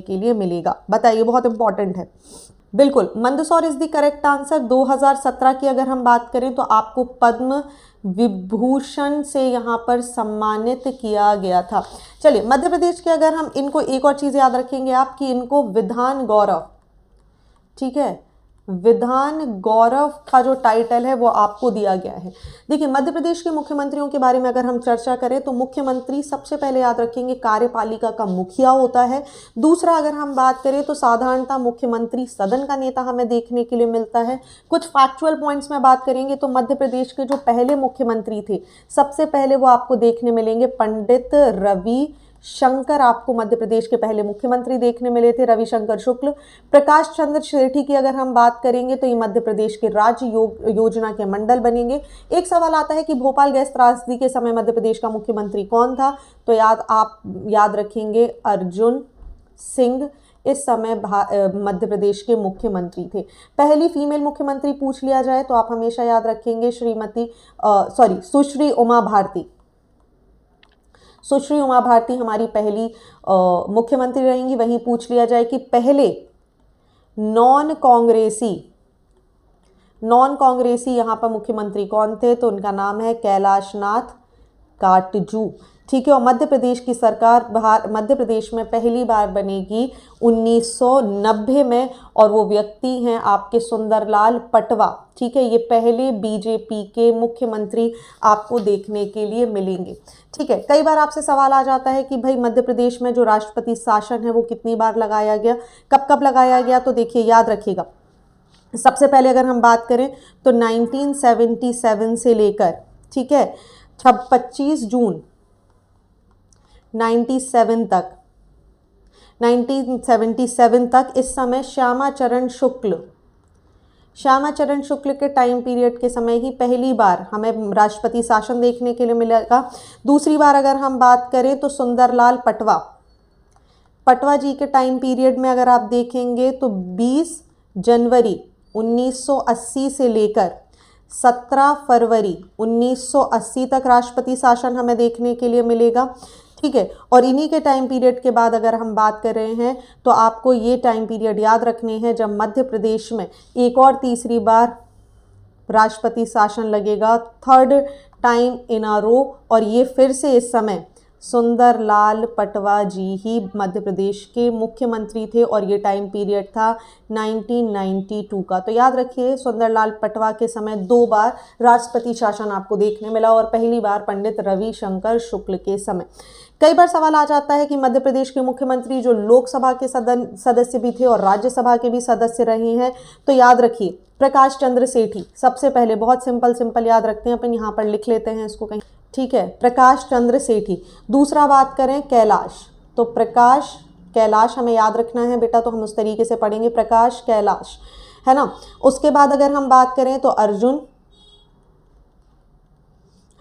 के लिए मिलेगा? बताइए, बहुत इंपॉर्टेंट है। बिल्कुल, Mandsaur is the correct answer. 2017 की अगर हम बात करें तो आपको पद्म विभूषण से यहाँ पर सम्मानित किया गया था। चलिए, मध्य प्रदेश के अगर हम इनको एक और चीज़ याद रखेंगे आप कि इनको विधान गौरव, ठीक है, विधान गौरव का जो टाइटल है वो आपको दिया गया है। देखिए, मध्य प्रदेश के मुख्यमंत्रियों के बारे में अगर हम चर्चा करें तो मुख्यमंत्री सबसे पहले याद रखेंगे कार्यपालिका का मुखिया होता है। दूसरा अगर हम बात करें तो साधारणतः मुख्यमंत्री सदन का नेता हमें देखने के लिए मिलता है। कुछ फैक्चुअल पॉइंट्स में बात करेंगे तो मध्य प्रदेश के जो पहले मुख्यमंत्री थे सबसे पहले वो आपको देखने मिलेंगे पंडित रवि शंकर। आपको मध्य प्रदेश के पहले मुख्यमंत्री देखने मिले थे, रविशंकर शुक्ल। प्रकाश चंद्र सेठी की अगर हम बात करेंगे तो ये मध्य प्रदेश के राज्य योजना के मंडल बनेंगे। एक सवाल आता है कि भोपाल गैस त्रासदी के समय मध्य प्रदेश का मुख्यमंत्री कौन था? तो आप याद रखेंगे अर्जुन सिंह इस समय मध्य प्रदेश के मुख्यमंत्री थे। पहली फीमेल मुख्यमंत्री पूछ लिया जाए तो आप हमेशा याद रखेंगे सुश्री उमा भारती। सुश्री उमा भारती हमारी पहली मुख्यमंत्री रहेंगी। वहीं पूछ लिया जाए कि पहले नॉन कांग्रेसी यहाँ पर मुख्यमंत्री कौन थे? तो उनका नाम है कैलाशनाथ काटजू। ठीक है, और मध्य प्रदेश की सरकार मध्य प्रदेश में पहली बार बनेगी 1990 में और वो व्यक्ति हैं आपके सुंदरलाल पटवा। ठीक है, ये पहले बीजेपी के मुख्यमंत्री आपको देखने के लिए मिलेंगे। ठीक है, कई बार आपसे सवाल आ जाता है कि भाई मध्य प्रदेश में जो राष्ट्रपति शासन है वो कितनी बार लगाया गया, कब कब लगाया गया? तो देखिए, याद रखिएगा, सबसे पहले अगर हम बात करें तो 1977 से लेकर, ठीक है, 25 जून 97 तक, 1977 तक, इस समय श्यामाचरण शुक्ल के टाइम पीरियड के समय ही पहली बार हमें राष्ट्रपति शासन देखने के लिए मिलेगा। दूसरी बार अगर हम बात करें तो सुंदरलाल पटवा जी के टाइम पीरियड में अगर आप देखेंगे तो 20 जनवरी 1980 से लेकर 17 फरवरी 1980 तक राष्ट्रपति शासन हमें देखने के लिए मिलेगा। ठीक है, और इन्हीं के टाइम पीरियड के बाद अगर हम बात कर रहे हैं तो आपको ये टाइम पीरियड याद रखने हैं जब मध्य प्रदेश में एक और तीसरी बार राष्ट्रपति शासन लगेगा, थर्ड टाइम इन अ रो, और ये फिर से इस समय सुंदरलाल पटवा जी ही मध्य प्रदेश के मुख्यमंत्री थे और ये टाइम पीरियड था 1992 का। तो याद रखिए सुंदरलाल पटवा के समय 2 बार राष्ट्रपति शासन आपको देखने मिला और पहली बार पंडित रविशंकर शुक्ल के समय। कई बार सवाल आ जाता है कि मध्य प्रदेश के मुख्यमंत्री जो लोकसभा के सदस्य भी थे और राज्यसभा के भी सदस्य रहे हैं, तो याद रखिए प्रकाश चंद्र सेठी सबसे पहले, बहुत सिंपल याद रखते हैं अपन, यहाँ पर लिख लेते हैं इसको कहीं। ठीक है, प्रकाश चंद्र सेठी। दूसरा बात करें कैलाश, तो कैलाश हमें याद रखना है बेटा, तो हम उस तरीके से पढ़ेंगे प्रकाश कैलाश, है ना। उसके बाद अगर हम बात करें तो अर्जुन,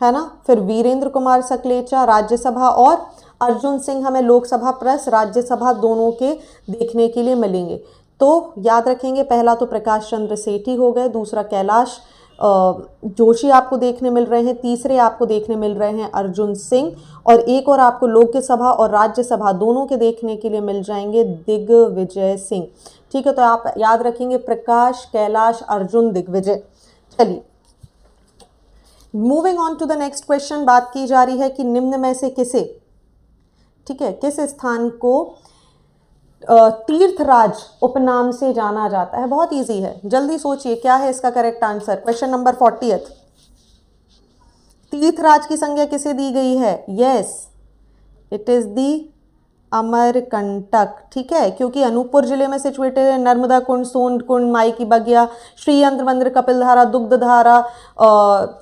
है ना, फिर वीरेंद्र कुमार सकलेचा राज्यसभा, और अर्जुन सिंह हमें लोकसभा प्लस राज्यसभा दोनों के देखने के लिए मिलेंगे। तो याद रखेंगे पहला तो प्रकाश चंद्र सेठी हो गए, दूसरा कैलाश जोशी आपको देखने मिल रहे हैं, तीसरे आपको देखने मिल रहे हैं अर्जुन सिंह, और एक और आपको लोकसभा और राज्यसभा दोनों के देखने के लिए मिल जाएंगे दिग्विजय सिंह। ठीक है, तो आप याद रखेंगे प्रकाश, कैलाश, अर्जुन, दिग्विजय। चलिए moving on to the next question, बात की जा रही है कि निम्न में से किसे, ठीक है, किस स्थान को तीर्थराज उपनाम से जाना जाता है। बहुत इजी है, जल्दी सोचिए क्या है इसका करेक्ट आंसर। क्वेश्चन नंबर 40, तीर्थराज की संज्ञा किसे दी गई है? Yes, it is the Amarkantak. ठीक है, क्योंकि अनूपपुर जिले में सिचुएटेड है। नर्मदा कुंड, सोन कुंड, माई की बगिया, श्री यंत्र मंदिर, कपिल धारा, दुग्ध धारा,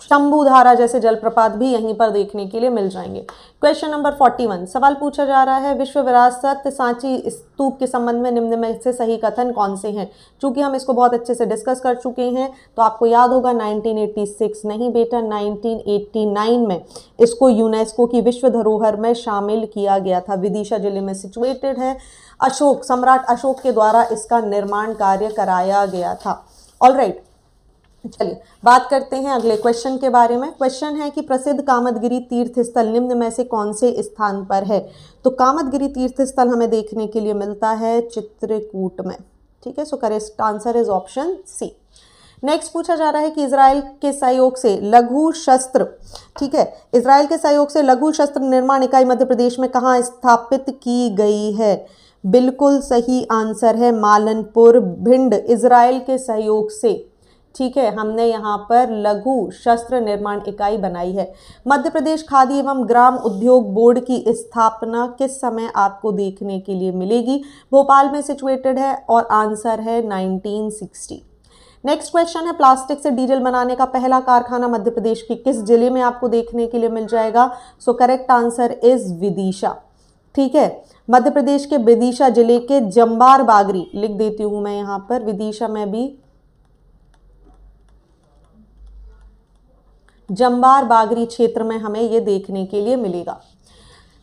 शंभू धारा जैसे जलप्रपात भी यहीं पर देखने के लिए मिल जाएंगे। क्वेश्चन नंबर 41, सवाल पूछा जा रहा है विश्व विरासत सांची स्तूप के संबंध में निम्न में से सही कथन कौन से हैं। चूंकि हम इसको बहुत अच्छे से डिस्कस कर चुके हैं तो आपको याद होगा 1986 नहीं बेटा 1989 में इसको यूनेस्को की विश्व धरोहर में शामिल किया गया था। विदिशा जिले में सिचुएटेड है। सम्राट अशोक के द्वारा इसका निर्माण कार्य कराया गया था। ऑलराइट, चलिए बात करते हैं अगले क्वेश्चन के बारे में। क्वेश्चन है कि प्रसिद्ध कामदगिरी तीर्थ स्थल निम्न में से कौन से स्थान पर है। तो कामदगिरी तीर्थ स्थल हमें देखने के लिए मिलता है चित्रकूट में। ठीक है, so correct answer is option C. Next पूछा जा रहा है कि इजराइल के सहयोग से लघु शस्त्र, ठीक है, इजराइल के सहयोग से लघु शस्त्र निर्माण इकाई मध्य प्रदेश में कहाँ स्थापित की गई है। बिल्कुल सही आंसर है मालनपुर, भिंड। इजराइल के सहयोग से, ठीक है, हमने यहाँ पर लघु शस्त्र निर्माण इकाई बनाई है। मध्य प्रदेश खादी एवं ग्राम उद्योग बोर्ड की स्थापना किस समय आपको देखने के लिए मिलेगी। भोपाल में सिचुएटेड है और आंसर है 1960। नेक्स्ट क्वेश्चन है प्लास्टिक से डीजल बनाने का पहला कारखाना मध्य प्रदेश के किस जिले में आपको देखने के लिए मिल जाएगा। सो करेक्ट आंसर इज विदिशा। ठीक है, मध्य प्रदेश के विदिशा जिले के जंबार बागरी, लिख देती हूं मैं यहाँ पर, विदिशा में भी जंबार बागरी क्षेत्र में हमें ये देखने के लिए मिलेगा।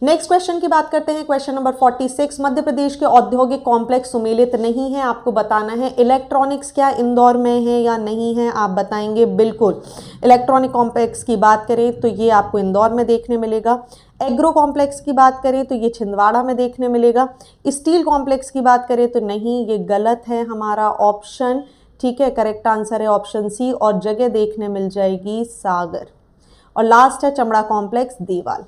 नेक्स्ट क्वेश्चन की बात करते हैं। क्वेश्चन नंबर 46, मध्य प्रदेश के औद्योगिक कॉम्प्लेक्स सुमेलित नहीं है, आपको बताना है। इलेक्ट्रॉनिक्स क्या इंदौर में है या नहीं है, आप बताएंगे। बिल्कुल, इलेक्ट्रॉनिक कॉम्प्लेक्स की बात करें तो ये आपको इंदौर में देखने मिलेगा। एग्रो कॉम्प्लेक्स की बात करें तो ये छिंदवाड़ा में देखने मिलेगा। स्टील कॉम्प्लेक्स की बात करें तो नहीं, ये गलत है हमारा ऑप्शन। ठीक है, करेक्ट आंसर है ऑप्शन सी, और जगह देखने मिल जाएगी सागर। और लास्ट है चमड़ा कॉम्प्लेक्स देवाल।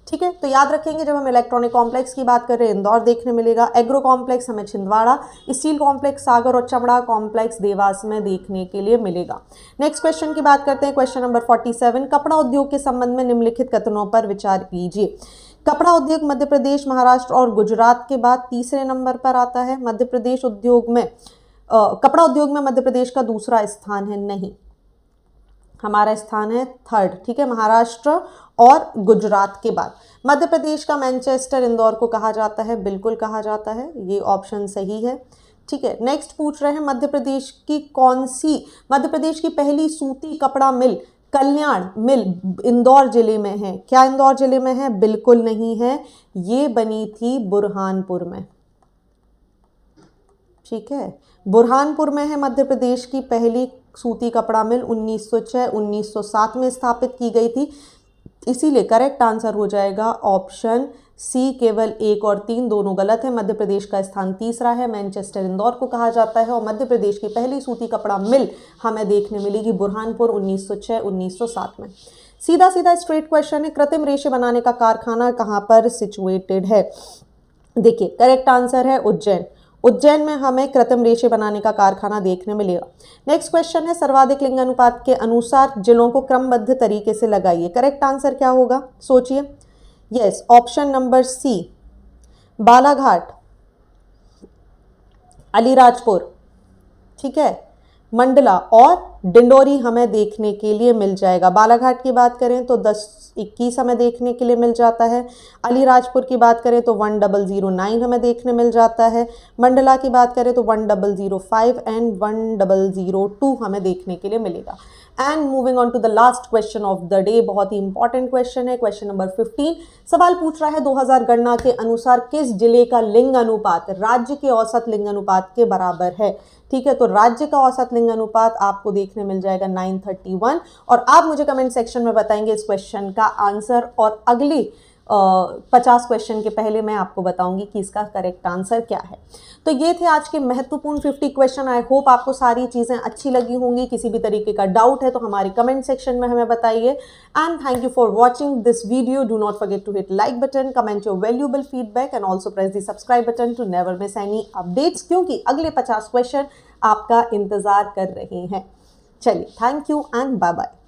ठीक है, तो याद रखेंगे जब हम इलेक्ट्रॉनिक कॉम्प्लेक्स की बात कर रहे हैं इंदौर देखने मिलेगा, एग्रो कॉम्प्लेक्स हमें छिंदवाड़ा, स्टील कॉम्प्लेक्स सागर और चमड़ा कॉम्प्लेक्स देवास में देखने के लिए मिलेगा। नेक्स्ट क्वेश्चन की बात करते हैं। क्वेश्चन नंबर 47, कपड़ा उद्योग के संबंध में निम्नलिखित कथनों पर विचार कीजिए। कपड़ा उद्योग मध्य प्रदेश, महाराष्ट्र और गुजरात के बाद तीसरे नंबर पर आता है। मध्य प्रदेश उद्योग में कपड़ा उद्योग में मध्य प्रदेश का दूसरा स्थान है। नहीं, हमारा स्थान है थर्ड, ठीक है, महाराष्ट्र और गुजरात के बाद। मध्य प्रदेश का मैनचेस्टर इंदौर को कहा जाता है, बिल्कुल कहा जाता है, ये ऑप्शन सही है, ठीक है। नेक्स्ट पूछ रहे हैं मध्य प्रदेश की पहली सूती कपड़ा मिल कल्याण मिल इंदौर जिले में है। क्या इंदौर जिले में है? बिल्कुल नहीं है, ये बनी थी बुरहानपुर में, ठीक है, बुरहानपुर में है मध्य प्रदेश की पहली सूती कपड़ा मिल। 1906-1907 में स्थापित की गई थी, इसीलिए करेक्ट आंसर हो जाएगा ऑप्शन सी। केवल 1 और 3 दोनों गलत है। मध्य प्रदेश का स्थान तीसरा है, मैनचेस्टर इंदौर को कहा जाता है, और मध्य प्रदेश की पहली सूती कपड़ा मिल हमें देखने मिलेगी बुरहानपुर 1906-1907 में। सीधा सीधा स्ट्रेट क्वेश्चन है, कृत्रिम रेशे बनाने का कारखाना कहाँ पर सिचुएटेड है? देखिए करेक्ट आंसर है उज्जैन। उज्जैन में हमें कृत्रिम रेशे बनाने का कारखाना देखने मिलेगा। नेक्स्ट क्वेश्चन है, सर्वाधिक लिंगानुपात के अनुसार जिलों को क्रमबद्ध तरीके से लगाइए। करेक्ट आंसर क्या होगा? सोचिए। Yes, option number C, Balaghat, Alirajpur, ठीक है, मंडला और डिंडोरी हमें देखने के लिए मिल जाएगा। बालाघाट की बात करें तो 10-21 हमें देखने के लिए मिल जाता है। अलीराजपुर की बात करें तो 1009 हमें देखने मिल जाता है। मंडला की बात करें तो 1005 एंड 1002 हमें देखने के लिए मिलेगा। And moving on to the last question of the day, बहुत ही इंपॉर्टेंट क्वेश्चन है, क्वेश्चन नंबर 15। सवाल पूछ रहा है 2000 गणना के अनुसार किस जिले का लिंग अनुपात राज्य के औसत लिंग अनुपात के बराबर है? ठीक है, तो राज्य का औसत लिंग अनुपात आपको देखने मिल जाएगा 931, और आप मुझे कमेंट सेक्शन में बताएंगे इस क्वेश्चन का आंसर, और अगली 50 क्वेश्चन के पहले मैं आपको बताऊंगी कि इसका करेक्ट आंसर क्या है। तो ये थे आज के महत्वपूर्ण 50 क्वेश्चन। आई होप आपको सारी चीज़ें अच्छी लगी होंगी। किसी भी तरीके का डाउट है तो हमारे कमेंट सेक्शन में हमें बताइए। And thank you for watching this video. Do not forget to hit like button, comment your valuable feedback and also press the subscribe button to never miss any updates, क्योंकि अगले 50 question आपका इंतजार कर रहे हैं। चलिए, thank you and bye bye.